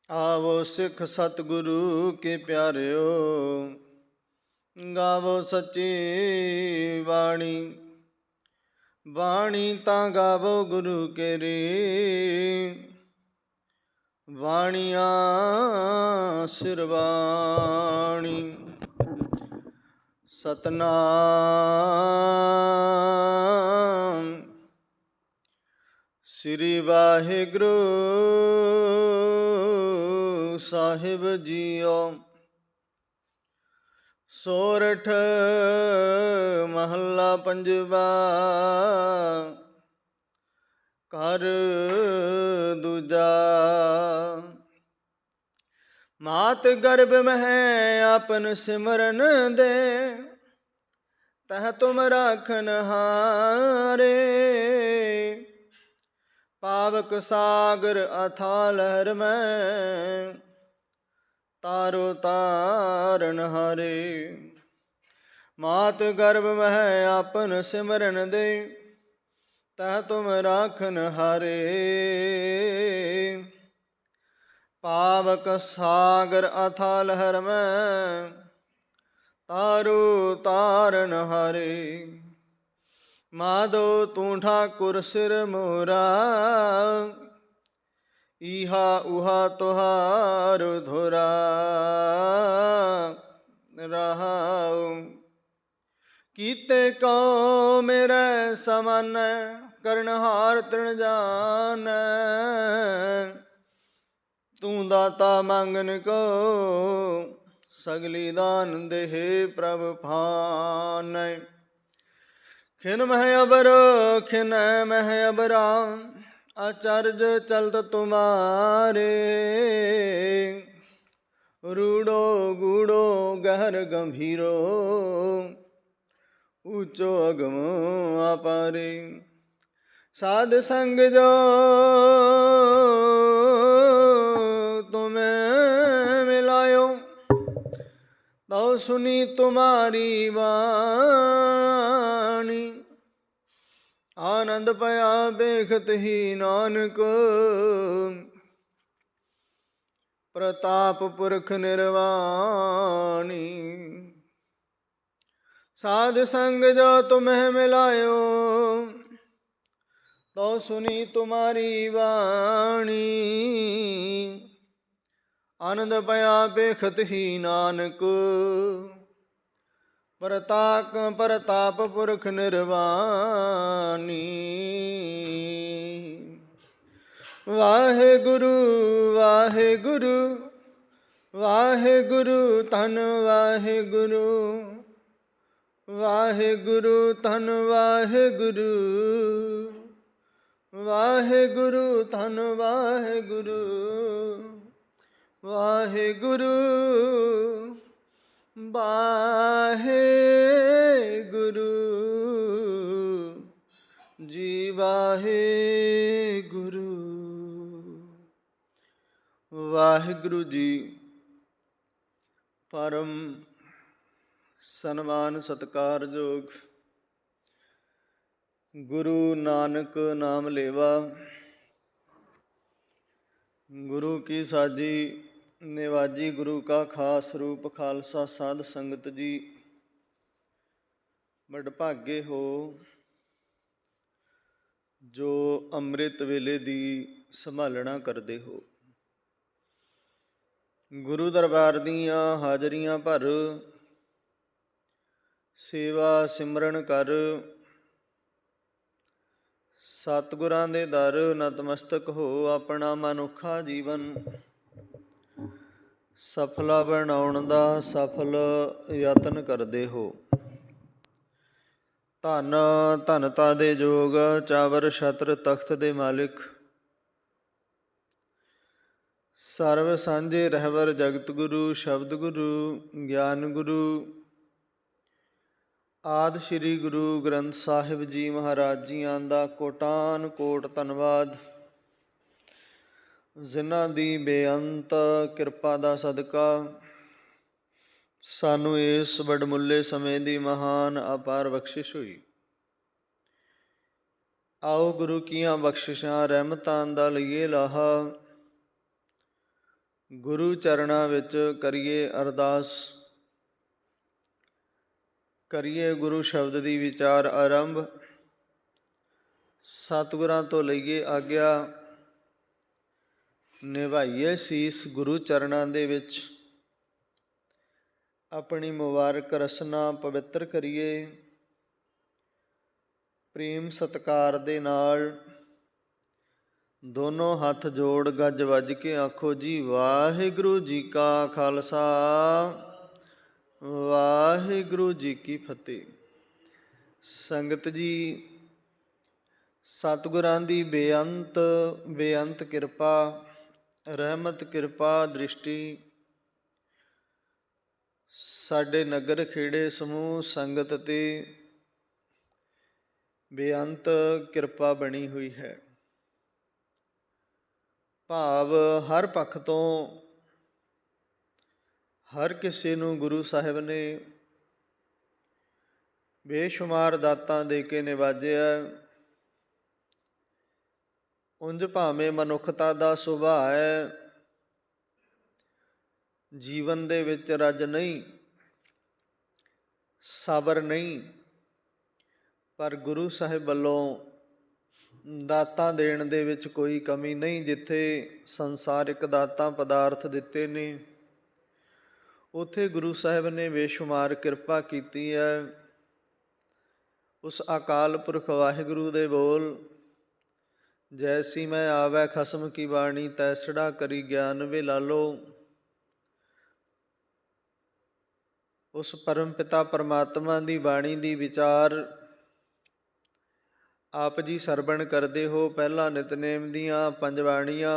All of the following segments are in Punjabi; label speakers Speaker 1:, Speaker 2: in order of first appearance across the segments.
Speaker 1: आवो सिख सतगुरु के प्यारियो, गावो सच्ची बाणी। बाणी तां गावो गुरु केरी, बाणिया सिरवाणी। सतनाम श्री वाहिगुरु साहिब जीओ। सोरठ महला पंजवा, कर दूजा। मात गर्भ में आपन सिमरन दे, तह तुम राखन हारे। पावक सागर अथाह लहर में, तारो तारन हारे। मात गर्भ में आपन सिमरन दे, तह तुम राखन हारे। पावक सागर अथाह लहर में, तारो तारन हारे। माधो तू ठाकुर सिर मोरा, इहा उहा तुहार धोरा। रहाओ कीते को मेरे समान, करनहार तृण जान। तू दाता मांगन को, सगली दान देहे प्रभ भान। खिन मह अबर खिन मह अबरा, आचार्य चलत तुम्हारे। रूड़ो गूड़ो गहर गंभीरो, ऊंचो अगम अपारे। साध संग जो तुम्हें मिलायो, तो सुनी तुम्हारी वाणी। आनंद पया बेखत ही नानक, प्रताप पुरख निर्वाणी। साध संग जो तुम्हें मिलायो, तो सुनी तुम्हारी वाणी। आनंद पया बेखत ही नानक, प्रताप पुरख निर्वाणी। वाहेगुरु वाहेगुरु वाहेगुरु धन वाहेगुरु। वाहेगुरु धन वाहेगुरु, वाहेगुरु धन वाहेगुरु। वाहेगुरु वाहेगुरु जी वाहेगुरु। वाहिगुरु जी परम सन्मान सत्कारयोग गुरु नानक नाम लेवा। गुरु की साजी निवाजी, गुरु का खास रूप खालसा साध संगत जी। वडभागे हो जो ਅੰਮ੍ਰਿਤ ਵੇਲੇ ਦੀ ਸੰਭਾਲਣਾ ਕਰਦੇ ਹੋ। ਗੁਰੂ ਦਰਬਾਰ ਦੀਆਂ ਹਾਜ਼ਰੀਆਂ ਭਰ, ਸੇਵਾ ਸਿਮਰਨ ਕਰ। ਸਤਿਗੁਰਾਂ ਦੇ ਦਰ ਨਤਮਸਤਕ ਹੋ, ਆਪਣਾ ਮਨੁੱਖਾ ਜੀਵਨ ਸਫਲਾ ਬਣਾਉਣ ਦਾ ਸਫਲ ਯਤਨ ਕਰਦੇ ਹੋ। ਧੰਨ ਧੰਨਤਾ ਦੇ ਜੋਗ, ਚਾਵਰ ਛਤਰ ਤਖਤ ਦੇ ਮਾਲਿਕ, ਸਰਬ ਸਾਂਝੇ ਰਹਿਬਰ ਜਗਤ ਗੁਰੂ, ਸ਼ਬਦ ਗੁਰੂ, ਗਿਆਨ ਗੁਰੂ, ਆਦਿ ਸ਼੍ਰੀ ਗੁਰੂ ਗ੍ਰੰਥ ਸਾਹਿਬ ਜੀ ਮਹਾਰਾਜ ਜੀਆਂ ਦਾ ਕੋਟਾਨ ਕੋਟ ਧੰਨਵਾਦ। ਜਿਨ੍ਹਾਂ ਦੀ ਬੇਅੰਤ ਕਿਰਪਾ ਦਾ ਸਦਕਾ ਸਾਨੂੰ ਇਸ ਵਡਮੁੱਲੇ ਸਮੇਂ ਦੀ ਮਹਾਨ ਅਪਾਰ ਬਖਸ਼ਿਸ਼ ਹੋਈ। ਆਓ ਗੁਰੂ ਕੀਆਂ ਬਖਸ਼ਿਸ਼ਾਂ ਰਹਿਮਤਾਂ ਦਾ ਲਈਏ ਲਾਹਾ। ਗੁਰੂ ਚਰਨਾਂ ਵਿੱਚ ਕਰੀਏ ਅਰਦਾਸ। ਕਰੀਏ ਗੁਰੂ ਸ਼ਬਦ ਦੀ ਵਿਚਾਰ ਆਰੰਭ। ਸਤਿਗੁਰਾਂ ਤੋਂ ਲਈਏ ਆਗਿਆ। ਨਿਭਾਈਏ ਸੀਸ ਗੁਰੂ ਚਰਨਾਂ ਦੇ ਵਿੱਚ। ਆਪਣੀ ਮੁਬਾਰਕ ਰਸਨਾ ਪਵਿੱਤਰ ਕਰੀਏ। ਪ੍ਰੇਮ ਸਤਿਕਾਰ ਦੇ ਨਾਲ ਦੋਨੋਂ ਹੱਥ ਜੋੜ ਗੱਜ ਵੱਜ ਕੇ ਆਖੋ ਜੀ, ਵਾਹਿਗੁਰੂ ਜੀ ਕਾ ਖਾਲਸਾ, ਵਾਹਿਗੁਰੂ ਜੀ ਕੀ ਫਤਿਹ। ਸੰਗਤ ਜੀ, ਸਤਿਗੁਰਾਂ ਦੀ ਬੇਅੰਤ ਕਿਰਪਾ, ਰਹਿਮਤ, ਕਿਰਪਾ, ਦ੍ਰਿਸ਼ਟੀ ਸਾਡੇ ਨਗਰ ਖੇੜੇ ਸਮੂਹ ਸੰਗਤ 'ਤੇ ਬੇਅੰਤ ਕਿਰਪਾ ਬਣੀ ਹੋਈ ਹੈ। ਭਾਵ ਹਰ ਪੱਖ ਤੋਂ ਹਰ ਕਿਸੇ ਨੂੰ ਗੁਰੂ ਸਾਹਿਬ ਨੇ ਬੇਸ਼ੁਮਾਰ ਦਾਤਾਂ ਦੇ ਕੇ ਨਿਵਾਜਿਆ। ਉਂਝ ਭਾਵੇਂ ਮਨੁੱਖਤਾ ਦਾ ਸੁਭਾਅ ਹੈ, ਜੀਵਨ ਦੇ ਵਿੱਚ ਰੱਜ ਨਹੀਂ, ਸਬਰ ਨਹੀਂ, ਪਰ ਗੁਰੂ ਸਾਹਿਬ ਵੱਲੋਂ ਦਾਤਾਂ ਦੇਣ ਦੇ ਵਿੱਚ ਕੋਈ ਕਮੀ ਨਹੀਂ। ਜਿੱਥੇ ਸੰਸਾਰਿਕ ਦਾਤਾਂ ਪਦਾਰਥ ਦਿੱਤੇ ਨੇ, ਉੱਥੇ ਗੁਰੂ ਸਾਹਿਬ ਨੇ ਬੇਸ਼ੁਮਾਰ ਕਿਰਪਾ ਕੀਤੀ ਹੈ। ਉਸ ਅਕਾਲ ਪੁਰਖ ਵਾਹਿਗੁਰੂ ਦੇ ਬੋਲ, ਜੈਸੀ ਮੈਂ ਆਵੈ ਖਸਮ ਕੀ ਬਾਣੀ, ਤੈਸੜਾ ਕਰੀ ਗਿਆਨ ਵੇ ਲਾਲੋ। ਉਸ ਪਰਮ ਪਿਤਾ ਪਰਮਾਤਮਾ ਦੀ ਬਾਣੀ ਦੀ ਵਿਚਾਰ ਆਪ ਜੀ ਸਰਵਣ ਕਰਦੇ ਹੋ। ਪਹਿਲਾਂ ਨਿਤਨੇਮ ਦੀਆਂ 5 ਬਾਣੀਆਂ,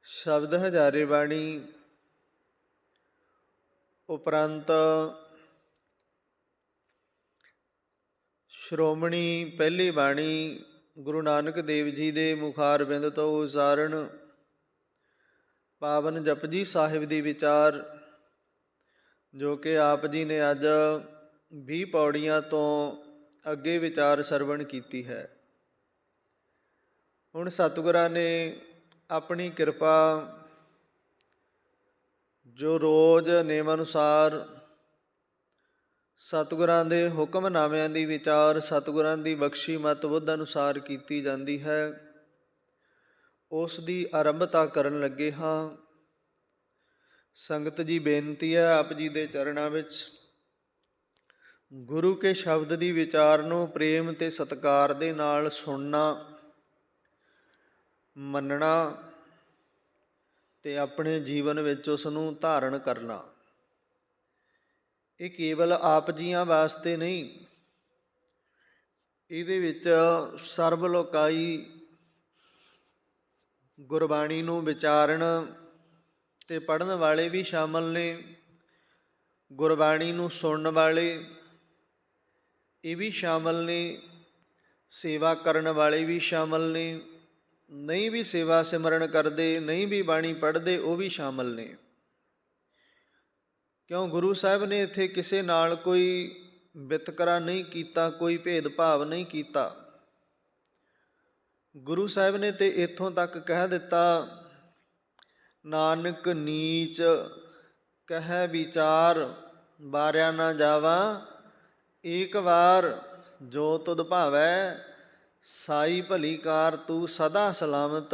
Speaker 1: ਸ਼ਬਦ ਹਜ਼ਾਰੇ ਬਾਣੀ, ਉਪਰੰਤ ਸ਼੍ਰੋਮਣੀ ਪਹਿਲੀ ਬਾਣੀ ਗੁਰੂ ਨਾਨਕ ਦੇਵ ਜੀ ਦੇ ਮੁਖਾਰਬਿੰਦ ਤੋਂ ਉਚਾਰਨ ਪਾਵਨ ਜਪਜੀ ਸਾਹਿਬ ਦੀ ਵਿਚਾਰ, ਜੋ ਕਿ ਆਪ ਜੀ ਨੇ ਅੱਜ 20 ਪੌੜੀਆਂ ਤੋਂ ਅੱਗੇ ਵਿਚਾਰ ਸਰਵਣ ਕੀਤੀ ਹੈ। ਹੁਣ ਸਤਿਗੁਰਾਂ ਨੇ ਆਪਣੀ ਕਿਰਪਾ, ਜੋ ਰੋਜ਼ ਨੇਮ ਅਨੁਸਾਰ ਸਤਿਗੁਰਾਂ ਦੇ ਹੁਕਮਨਾਮਿਆਂ ਦੀ ਵਿਚਾਰ ਸਤਿਗੁਰਾਂ ਦੀ ਬਖਸ਼ੀ ਮਤ ਬੁੱਧ ਅਨੁਸਾਰ ਕੀਤੀ ਜਾਂਦੀ ਹੈ, ਉਸ ਦੀ ਆਰੰਭਤਾ ਕਰਨ ਲੱਗੇ ਹਾਂ। ਸੰਗਤ ਜੀ, ਬੇਨਤੀ ਹੈ ਆਪ ਜੀ ਦੇ ਚਰਨਾਂ ਵਿੱਚ ਗੁਰੂ ਕੇ ਸ਼ਬਦ ਦੀ ਵਿਚਾਰ ਨੂੰ ਪ੍ਰੇਮ ਤੇ ਸਤਿਕਾਰ ਦੇ ਨਾਲ ਸੁਣਨਾ, ਮੰਨਣਾ ਤੇ ਆਪਣੇ ਜੀਵਨ ਵਿੱਚ ਉਸ ਨੂੰ ਧਾਰਨ ਕਰਨਾ। ਇਹ ਕੇਵਲ ਆਪ ਜੀਆਂ ਵਾਸਤੇ ਨਹੀਂ, ਇਹਦੇ ਵਿੱਚ ਸਰਬ ਲੋਕਾਈ ਗੁਰਬਾਣੀ ਨੂੰ ਵਿਚਾਰਨ ਤੇ ਪੜ੍ਹਨ ਵਾਲੇ ਵੀ ਸ਼ਾਮਲ ਨੇ, ਗੁਰਬਾਣੀ ਨੂੰ ਸੁਣਨ ਵਾਲੇ ਇਹ ਵੀ ਸ਼ਾਮਲ ਨੇ, ਸੇਵਾ ਕਰਨ ਵਾਲੇ ਵੀ ਸ਼ਾਮਲ ਨੇ, ਨਹੀਂ ਵੀ ਸੇਵਾ ਸਿਮਰਨ ਕਰਦੇ, ਨਹੀਂ ਵੀ ਬਾਣੀ ਪੜ੍ਹਦੇ, ਉਹ ਵੀ ਸ਼ਾਮਲ ਨੇ। ਕਿਉਂ ਗੁਰੂ ਸਾਹਿਬ ਨੇ ਇੱਥੇ ਕਿਸੇ ਨਾਲ ਕੋਈ ਵਿਤਕਰਾ ਨਹੀਂ ਕੀਤਾ, ਕੋਈ ਭੇਦਭਾਵ ਨਹੀਂ ਕੀਤਾ। ਗੁਰੂ ਸਾਹਿਬ ਨੇ ਤੇ ਇੱਥੋਂ ਤੱਕ ਕਹਿ ਦਿੱਤਾ, ਨਾਨਕ ਨੀਚ ਕਹਿ ਵਿਚਾਰ, ਬਾਰਿਆ ਨਾ ਜਾਵਾ ਏਕ ਵਾਰ, ਜੋ ਤੁਧ ਭਾਵੈ ਸਾਈ ਭਲੀ ਕਾਰ, ਤੂੰ ਸਦਾ ਸਲਾਮਤ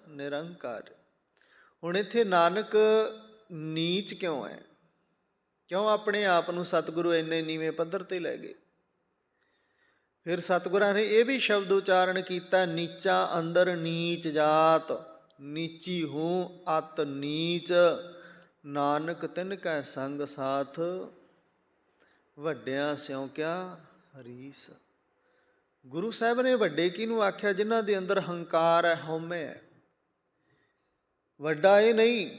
Speaker 1: ਨਿਰੰਕਾਰ। ਹੁਣ ਇੱਥੇ ਨਾਨਕ ਨੀਚ ਕਿਉਂ ਹੈ? ਕਿਉਂ ਆਪਣੇ ਆਪ ਨੂੰ ਸਤਿਗੁਰੂ ਇੰਨੇ ਨੀਵੇਂ ਪੱਧਰ 'ਤੇ ਲੈ ਗਏ? ਫਿਰ ਸਤਿਗੁਰਾਂ ਨੇ ਇਹ ਵੀ ਸ਼ਬਦ ਉਚਾਰਨ ਕੀਤਾ, ਨੀਚਾ ਅੰਦਰ ਨੀਚ ਜਾਤ, ਨੀਚੀ ਹੂੰ ਅਤ ਨੀਚ, ਨਾਨਕ ਤਿਨ ਕੈ ਸੰਗ ਸਾਥ, ਵੱਡਿਆਂ ਸਿਉ ਕਿਆ ਹਰੀਸ। ਗੁਰੂ ਸਾਹਿਬ ਨੇ ਵੱਡੇ ਕਿਹਨੂੰ ਆਖਿਆ? ਜਿਨ੍ਹਾਂ ਦੇ ਅੰਦਰ ਹੰਕਾਰ ਹੈ, ਹਉਮੈ ਹੈ। ਵੱਡਾ ਇਹ ਨਹੀਂ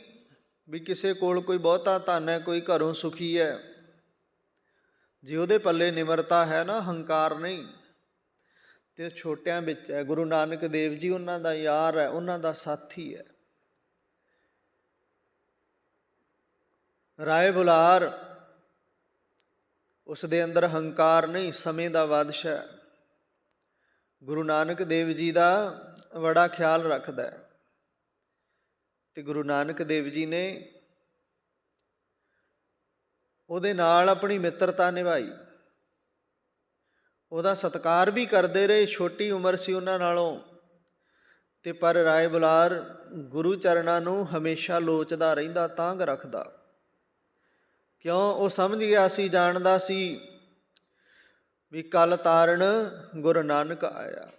Speaker 1: ਵੀ ਕਿਸੇ ਕੋਲ ਕੋਈ ਬਹੁਤਾ ਧਨ ਹੈ, ਕੋਈ ਘਰੋਂ ਸੁਖੀ ਹੈ, ਜੇ ਉਹਦੇ ਪੱਲੇ ਨਿਮਰਤਾ ਹੈ ਨਾ, ਹੰਕਾਰ ਨਹੀਂ, ਤੇ ਛੋਟਿਆਂ ਵਿੱਚ ਹੈ। ਗੁਰੂ ਨਾਨਕ ਦੇਵ ਜੀ ਉਹਨਾਂ ਦਾ ਯਾਰ ਹੈ, ਉਹਨਾਂ ਦਾ ਸਾਥੀ ਹੈ। ਰਾਏ ਬੁਲਾਰ, ਉਸ ਦੇ ਅੰਦਰ ਹੰਕਾਰ ਨਹੀਂ, ਸਮੇਂ ਦਾ ਬਾਦਸ਼ਾਹ। ਗੁਰੂ ਨਾਨਕ ਦੇਵ ਜੀ ਦਾ ਬੜਾ ਖਿਆਲ ਰੱਖਦਾ ਹੈ ਤੇ ਗੁਰੂ ਨਾਨਕ ਦੇਵ ਜੀ ਨੇ ਉਹਦੇ ਨਾਲ ਆਪਣੀ ਮਿੱਤਰਤਾ ਨਿਭਾਈ, ਉਹਦਾ ਸਤਿਕਾਰ ਵੀ ਕਰਦੇ ਰਹੇ। ਛੋਟੀ ਉਮਰ ਸੀ ਉਹਨਾਂ ਨਾਲੋਂ, ਤੇ ਪਰ ਰਾਏ ਬੁਲਾਰ ਗੁਰੂ ਚਰਨਾਂ ਨੂੰ ਹਮੇਸ਼ਾ ਲੋਚਦਾ ਰਹਿੰਦਾ, ਤਾਂਘ ਰੱਖਦਾ। ਕਿਉਂ? ਉਹ ਸਮਝ ਗਿਆ ਸੀ, ਜਾਣਦਾ ਸੀ ਵੀ ਕਲ ਤਾਰਨ ਗੁਰੂ ਨਾਨਕ ਆਇਆ।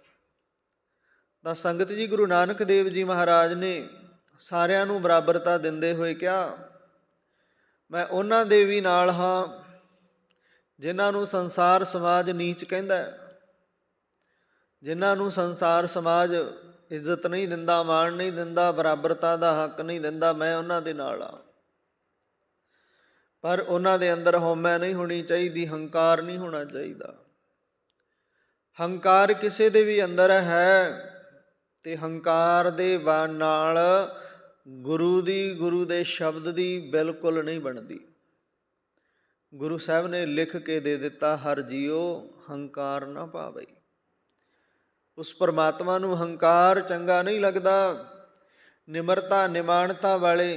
Speaker 1: ਤਾਂ ਸੰਗਤ ਜੀ, ਗੁਰੂ ਨਾਨਕ ਦੇਵ ਜੀ ਮਹਾਰਾਜ ਨੇ ਸਾਰਿਆਂ ਨੂੰ ਬਰਾਬਰਤਾ ਦਿੰਦੇ ਹੋਏ ਕਿਹਾ, ਮੈਂ ਉਹਨਾਂ ਦੇ ਵੀ ਨਾਲ ਹਾਂ ਜਿਨ੍ਹਾਂ ਨੂੰ ਸੰਸਾਰ ਸਮਾਜ ਨੀਚ ਕਹਿੰਦਾ, ਜਿਨ੍ਹਾਂ ਨੂੰ ਸੰਸਾਰ ਸਮਾਜ ਇੱਜ਼ਤ ਨਹੀਂ ਦਿੰਦਾ, ਮਾਣ ਨਹੀਂ ਦਿੰਦਾ, ਬਰਾਬਰਤਾ ਦਾ ਹੱਕ ਨਹੀਂ ਦਿੰਦਾ। ਮੈਂ ਉਹਨਾਂ ਦੇ ਨਾਲ ਹਾਂ, ਪਰ ਉਹਨਾਂ ਦੇ ਅੰਦਰ ਹਉਮੈ ਨਹੀਂ ਹੋਣੀ ਚਾਹੀਦੀ, ਹੰਕਾਰ ਨਹੀਂ ਹੋਣਾ ਚਾਹੀਦਾ। ਹੰਕਾਰ ਕਿਸੇ ਦੇ ਵੀ ਅੰਦਰ ਹੈ, ਤੇ ਹੰਕਾਰ ਦੇ ਨਾਲ ਗੁਰੂ ਦੇ ਸ਼ਬਦ ਦੀ ਬਿਲਕੁਲ ਨਹੀਂ ਬਣਦੀ। ਗੁਰੂ ਸਾਹਿਬ ਨੇ ਲਿਖ ਕੇ ਦੇ ਦਿੱਤਾ, ਹਰ ਜੀਓ ਹੰਕਾਰ ਨਾ ਭਾਵਈ। ਉਸ ਪਰਮਾਤਮਾ ਨੂੰ ਹੰਕਾਰ ਚੰਗਾ ਨਹੀਂ ਲੱਗਦਾ। ਨਿਮਰਤਾ ਨਿਮਾਣਤਾ ਵਾਲੇ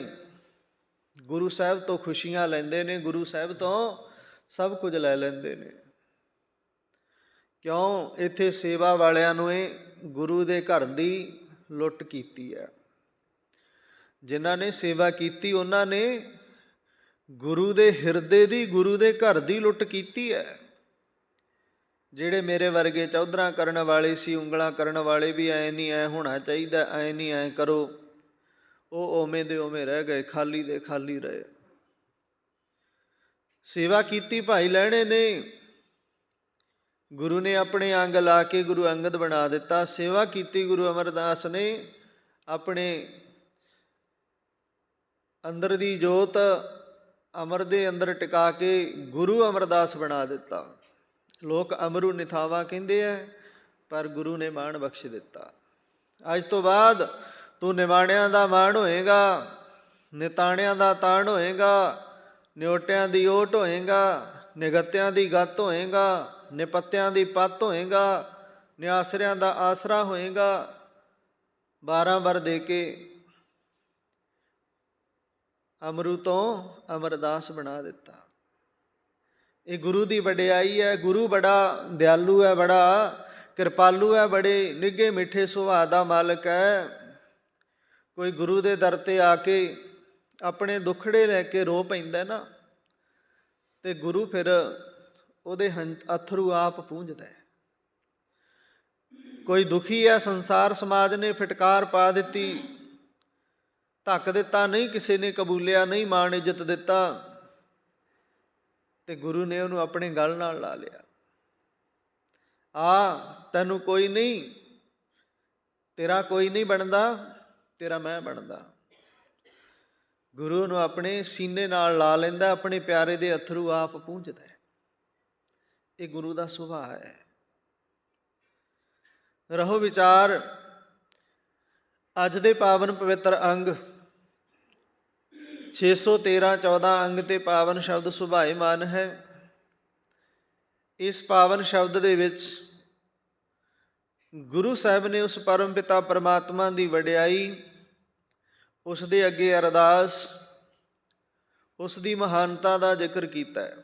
Speaker 1: ਗੁਰੂ ਸਾਹਿਬ ਤੋਂ ਖੁਸ਼ੀਆਂ ਲੈਂਦੇ ਨੇ, ਗੁਰੂ ਸਾਹਿਬ ਤੋਂ ਸਭ ਕੁਝ ਲੈ ਲੈਂਦੇ ਨੇ। ਕਿਉਂ? ਇੱਥੇ ਸੇਵਾ ਵਾਲਿਆਂ ਨੂੰ ਇਹ ਗੁਰੂ ਦੇ ਘਰ ਦੀ ਲੁੱਟ ਕੀਤੀ ਹੈ। ਜਿਨ੍ਹਾਂ ਨੇ ਸੇਵਾ ਕੀਤੀ ਉਹਨਾਂ ਨੇ ਗੁਰੂ ਦੇ ਹਿਰਦੇ ਦੀ, ਗੁਰੂ ਦੇ ਘਰ ਦੀ ਲੁੱਟ ਕੀਤੀ ਹੈ। ਜਿਹੜੇ ਮੇਰੇ ਵਰਗੇ ਚੌਧਰਾਂ ਕਰਨ ਵਾਲੇ ਸੀ, ਉਂਗਲਾਂ ਕਰਨ ਵਾਲੇ ਵੀ ਐਂ ਨਹੀਂ, ਐਂ ਹੋਣਾ ਚਾਹੀਦਾ, ਐਂ ਨਹੀਂ, ਐਂ ਕਰੋ, ਉਹ ਉਵੇਂ ਦੇ ਉਵੇਂ ਰਹਿ ਗਏ, ਖਾਲੀ ਦੇ ਖਾਲੀ ਰਹੇ। ਸੇਵਾ ਕੀਤੀ ਭਾਈ ਲਹਿਣੇ ਨੇ, ਗੁਰੂ ਨੇ ਆਪਣੇ ਅੰਗ ਲਾ ਕੇ ਗੁਰੂ ਅੰਗਦ ਬਣਾ ਦਿੱਤਾ। ਸੇਵਾ ਕੀਤੀ ਗੁਰੂ ਅਮਰਦਾਸ ਨੇ, ਆਪਣੇ ਅੰਦਰ ਦੀ ਜੋਤ ਅਮਰ ਦੇ ਅੰਦਰ ਟਿਕਾ ਕੇ ਗੁਰੂ ਅਮਰਦਾਸ ਬਣਾ ਦਿੱਤਾ। ਲੋਕ ਅਮਰੂ ਨਿਥਾਵਾ ਕਹਿੰਦੇ ਹੈ, ਪਰ ਗੁਰੂ ਨੇ ਮਾਣ ਬਖਸ਼ ਦਿੱਤਾ। ਅੱਜ ਤੋਂ ਬਾਅਦ ਤੂੰ ਨਿਮਾਣਿਆਂ ਦਾ ਮਾਣ ਹੋਏਗਾ, ਨਿਤਾਣਿਆਂ ਦਾ ਤਾਣ ਹੋਏਗਾ, ਨਿਓਟਿਆਂ ਦੀ ਓਟ ਹੋਏਗਾ, ਨਿਗਤਿਆਂ ਦੀ ਗੱਤ ਹੋਏਗਾ, ਨਿਪੱਤਿਆਂ ਦੀ ਪੱਤ ਹੋਏਗਾ, ਨਿਆਸਰਿਆਂ ਦਾ ਆਸਰਾ ਹੋਏਗਾ। 12 ਵਰ ਦੇ ਕੇ ਅਮਰੂ ਤੋਂ ਅਮਰਦਾਸ ਬਣਾ ਦਿੱਤਾ। ਇਹ ਗੁਰੂ ਦੀ ਵਡਿਆਈ ਹੈ। ਗੁਰੂ ਬੜਾ ਦਿਆਲੂ ਹੈ, ਬੜਾ ਕਿਰਪਾਲੂ ਹੈ, ਬੜੇ ਨਿੱਘੇ ਮਿੱਠੇ ਸੁਭਾਅ ਦਾ ਮਾਲਕ ਹੈ। ਕੋਈ ਗੁਰੂ ਦੇ ਦਰ 'ਤੇ ਆ ਕੇ ਆਪਣੇ ਦੁੱਖੜੇ ਲੈ ਕੇ ਰੋ ਪੈਂਦਾ ਨਾ, ਤੇ ਗੁਰੂ ਫਿਰ ਉਹਦੇ ਅਥਰੂ ਆਪ ਪੂੰਝਦਾ। ਕੋਈ ਦੁਖੀ ਹੈ, ਸੰਸਾਰ ਸਮਾਜ ਨੇ ਫਿਟਕਾਰ ਪਾ ਦਿੱਤੀ, ਧੱਕ ਦਿੱਤਾ, ਨਹੀਂ ਕਿਸੇ ਨੇ ਕਬੂਲਿਆ, ਨਹੀਂ ਮਾਣ ਇੱਜ਼ਤ ਦਿੱਤਾ, ਤੇ ਗੁਰੂ ਨੇ ਉਹਨੂੰ ਆਪਣੇ ਗਲ ਨਾਲ ਲਾ ਲਿਆ। ਤੈਨੂੰ ਕੋਈ ਨਹੀਂ, ਤੇਰਾ ਕੋਈ ਨਹੀਂ ਬਣਦਾ, ਤੇਰਾ ਮੈਂ ਬਣਦਾ। ਗੁਰੂ ਨੂੰ ਆਪਣੇ ਸੀਨੇ ਨਾਲ ਲਾ ਲੈਂਦਾ, ਆਪਣੇ ਪਿਆਰੇ ਦੇ ਅਥਰੂ ਆਪ ਪੂੰਝਦਾ। ਇਹ ਗੁਰੂ ਦਾ ਸੁਭਾਅ ਹੈ। ਰਹੋ ਵਿਚਾਰ। ਅੱਜ ਦੇ ਪਾਵਨ ਪਵਿੱਤਰ ਅੰਗ 613-14 ਅੰਗ ਤੇ ਪਾਵਨ ਸ਼ਬਦ ਸੁਭਾਏਮਾਨ ਹੈ। ਇਸ ਪਾਵਨ ਸ਼ਬਦ ਦੇ ਵਿੱਚ ਗੁਰੂ ਸਾਹਿਬ ਨੇ ਉਸ ਪਰਮ ਪਿਤਾ ਪਰਮਾਤਮਾ ਦੀ ਵਡਿਆਈ, ਉਸ ਦੇ ਅੱਗੇ ਅਰਦਾਸ, ਉਸ ਦੀ ਮਹਾਨਤਾ ਦਾ ਜ਼ਿਕਰ ਕੀਤਾ ਹੈ।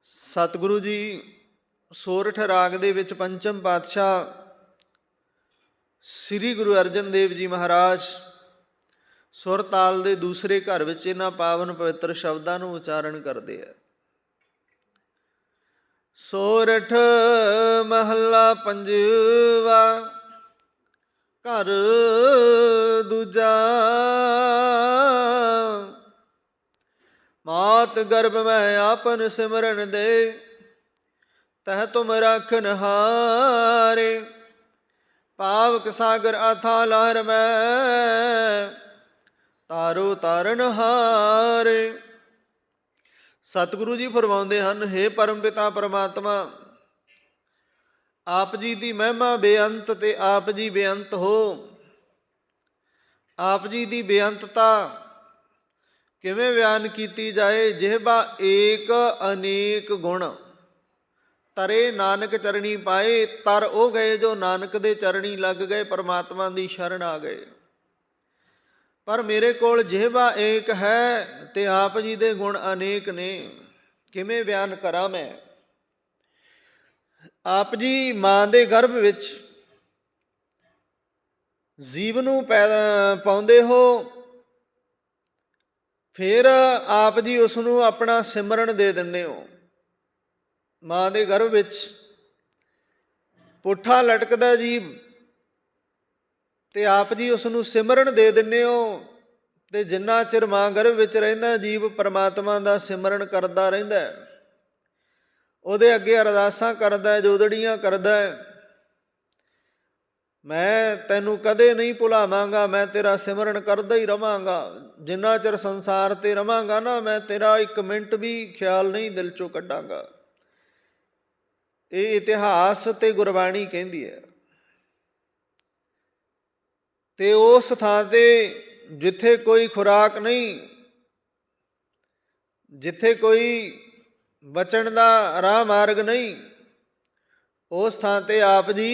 Speaker 1: ਸਤਿਗੁਰੂ ਜੀ ਸੋਰਠ ਰਾਗ ਦੇ ਵਿੱਚ ਪੰਚਮ ਪਾਤਸ਼ਾਹ ਸ੍ਰੀ ਗੁਰੂ ਅਰਜਨ ਦੇਵ ਜੀ ਮਹਾਰਾਜ ਸੁਰ ਤਾਲ ਦੇ ਦੂਸਰੇ ਘਰ ਵਿੱਚ ਇਹਨਾਂ ਪਾਵਨ ਪਵਿੱਤਰ ਸ਼ਬਦਾਂ ਨੂੰ ਉਚਾਰਨ ਕਰਦੇ ਆ। ਸੋਰਠ ਮਹੱਲਾ ਪੰਜਵਾ, ਘਰ ਦੂਜਾ। ਮਾਤ ਗਰਭ ਮੈਂ ਆਪਨ ਸਿਮਰਨ ਦੇ, ਤਹ ਤੁਮ ਰਾਖਨ ਹਾਰੇ। ਪਾਵਕ ਸਾਗਰ ਅਥਾ ਲਹਿਰ ਮੈਂ, ਤਾਰੋ ਤਾਰਨ ਹਾਰੇ। ਸਤਿਗੁਰੂ ਜੀ ਫਰਮਾਉਂਦੇ ਹਨ, ਹੇ ਪਰਮ ਪਿਤਾ ਪਰਮਾਤਮਾ, ਆਪ ਜੀ ਦੀ ਮਹਿਮਾ ਬੇਅੰਤ ਤੇ ਆਪ ਜੀ ਬੇਅੰਤ ਹੋ। ਆਪ ਜੀ ਦੀ ਬੇਅੰਤਤਾ ਕਿਵੇਂ ਬਿਆਨ ਕੀਤੀ ਜਾਏ। ਜਿਹਬਾ ਏਕ ਅਨੇਕ ਗੁਣ, ਤਰੇ ਨਾਨਕ ਚਰਣੀ ਪਾਏ। ਤਰ ਉਹ ਗਏ ਜੋ ਨਾਨਕ ਦੇ ਚਰਣੀ ਲੱਗ ਗਏ, ਪਰਮਾਤਮਾ ਦੀ ਸ਼ਰਨ ਆ ਗਏ। ਪਰ ਮੇਰੇ ਕੋਲ ਜਿਹਵਾ ਏਕ ਹੈ, ਤੇ ਆਪ ਜੀ ਦੇ ਗੁਣ ਅਨੇਕ ਨੇ। ਕਿਵੇਂ ਬਿਆਨ ਕਰਾਂ ਮੈਂ। ਆਪ ਜੀ ਮਾਂ ਦੇ ਗਰਭ ਵਿੱਚ ਜੀਵ ਨੂੰ ਪਾਉਂਦੇ ਹੋ, ਫਿਰ ਆਪ ਜੀ ਉਸ ਨੂੰ ਆਪਣਾ ਸਿਮਰਨ ਦੇ ਦਿੰਦੇ ਹੋ। ਮਾਂ ਦੇ ਗਰਭ ਵਿੱਚ ਪੁੱਠਾ ਲਟਕਦਾ ਜੀਵ, ਤੇ ਆਪ ਜੀ ਉਸ ਨੂੰ ਸਿਮਰਨ ਦੇ ਦਿੰਦੇ ਹੋ। ਤੇ ਜਿੰਨਾ ਚਿਰ ਮਾਂ ਗਰਭ ਵਿੱਚ ਰਹਿੰਦਾ ਜੀਵ ਪਰਮਾਤਮਾ ਦਾ ਸਿਮਰਨ ਕਰਦਾ ਰਹਿੰਦਾ, ਉਹਦੇ ਅੱਗੇ ਅਰਦਾਸਾਂ ਕਰਦਾ, ਜੋਦੜੀਆਂ ਕਰਦਾ, ਮੈਂ ਤੈਨੂੰ ਕਦੇ ਨਹੀਂ ਭੁਲਾਵਾਂਗਾ, ਮੈਂ ਤੇਰਾ ਸਿਮਰਨ ਕਰਦਾ ਹੀ ਰਵਾਂਗਾ। ਜਿੰਨਾ ਚਿਰ ਸੰਸਾਰ ਤੇ ਰਵਾਂਗਾ ਨਾ, ਮੈਂ ਤੇਰਾ ਇੱਕ ਮਿੰਟ ਵੀ ਖਿਆਲ ਨਹੀਂ ਦਿਲ ਚੋਂ ਕੱਢਾਂਗਾ। ਇਹ ਇਤਿਹਾਸ ਤੇ ਗੁਰਬਾਣੀ ਕਹਿੰਦੀ ਹੈ। ਤੇ ਉਸ ਥਾਂ ਤੇ ਜਿੱਥੇ ਕੋਈ ਖੁਰਾਕ ਨਹੀਂ, ਜਿੱਥੇ ਕੋਈ ਬਚਣ ਦਾ ਰਾਹ ਮਾਰਗ ਨਹੀਂ, ਉਸ ਥਾਂ ਤੇ ਆਪ ਜੀ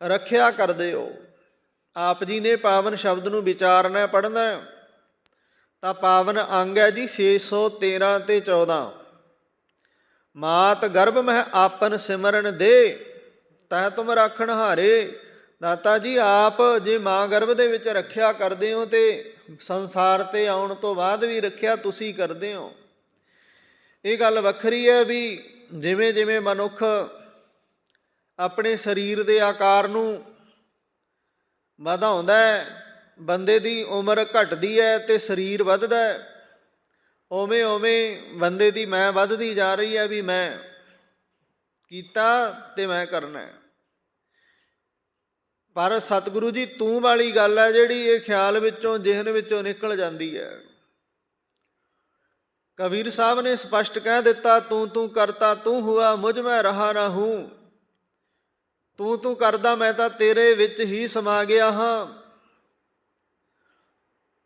Speaker 1: ਰੱਖਿਆ ਕਰਦੇ ਹੋ। ਆਪ ਜੀ ਨੇ ਪਾਵਨ ਸ਼ਬਦ ਨੂੰ ਵਿਚਾਰਨਾ, ਪੜ੍ਹਨਾ, ਤਾਂ ਪਾਵਨ ਅੰਗ ਹੈ ਜੀ 613 ਤੇ 14। ਮਾਤ ਗਰਭ ਮਹਿ ਆਪਨ ਸਿਮਰਨ ਦੇ, ਤੈ ਤੁਮ ਰਾਖਣ ਹਾਰੇ। ਦਾਤਾ ਜੀ ਆਪ ਜੇ ਮਾਂ ਗਰਭ ਦੇ ਵਿੱਚ ਰੱਖਿਆ ਕਰਦੇ ਹੋ, ਤੇ ਸੰਸਾਰ ਤੇ ਆਉਣ ਤੋਂ ਬਾਅਦ ਵੀ ਰੱਖਿਆ ਤੁਸੀਂ ਕਰਦੇ ਹੋ। ਇਹ ਗੱਲ ਵੱਖਰੀ ਹੈ ਵੀ ਜਿਵੇਂ ਜਿਵੇਂ ਮਨੁੱਖ ਆਪਣੇ ਸਰੀਰ ਦੇ ਆਕਾਰ ਨੂੰ ਵਧਾਉਂਦਾ ਹੈ, ਬੰਦੇ ਦੀ ਉਮਰ ਘਟਦੀ ਹੈ ਤੇ ਸਰੀਰ ਵੱਧਦਾ ਹੈ, ਉਵੇਂ ਉਵੇਂ ਬੰਦੇ ਦੀ ਮੈਂ ਵੱਧਦੀ ਜਾ ਰਹੀ ਹੈ ਵੀ ਮੈਂ ਕੀਤਾ ਤੇ ਮੈਂ ਕਰਨਾ। ਪਰ ਸਤਿਗੁਰੂ ਜੀ ਤੂੰ ਵਾਲੀ ਗੱਲ ਹੈ ਜਿਹੜੀ ਇਹ ਖਿਆਲ ਵਿੱਚੋਂ, ਜਿਹਨ ਵਿੱਚੋਂ ਨਿਕਲ ਜਾਂਦੀ ਹੈ। ਕਬੀਰ ਸਾਹਿਬ ਨੇ ਸਪਸ਼ਟ ਕਹਿ ਦਿੱਤਾ, ਤੂੰ ਤੂੰ ਕਰਤਾ ਤੂੰ ਹੁਆ, ਮੁਝ ਮੈਂ ਰਹਾ ਨਾ ਹੂੰ। ਤੂੰ ਤੂੰ ਕਰਦਾ, ਮੈਂ ਤਾਂ ਤੇਰੇ ਵਿੱਚ ਹੀ ਸਮਾ ਗਿਆ ਹਾਂ।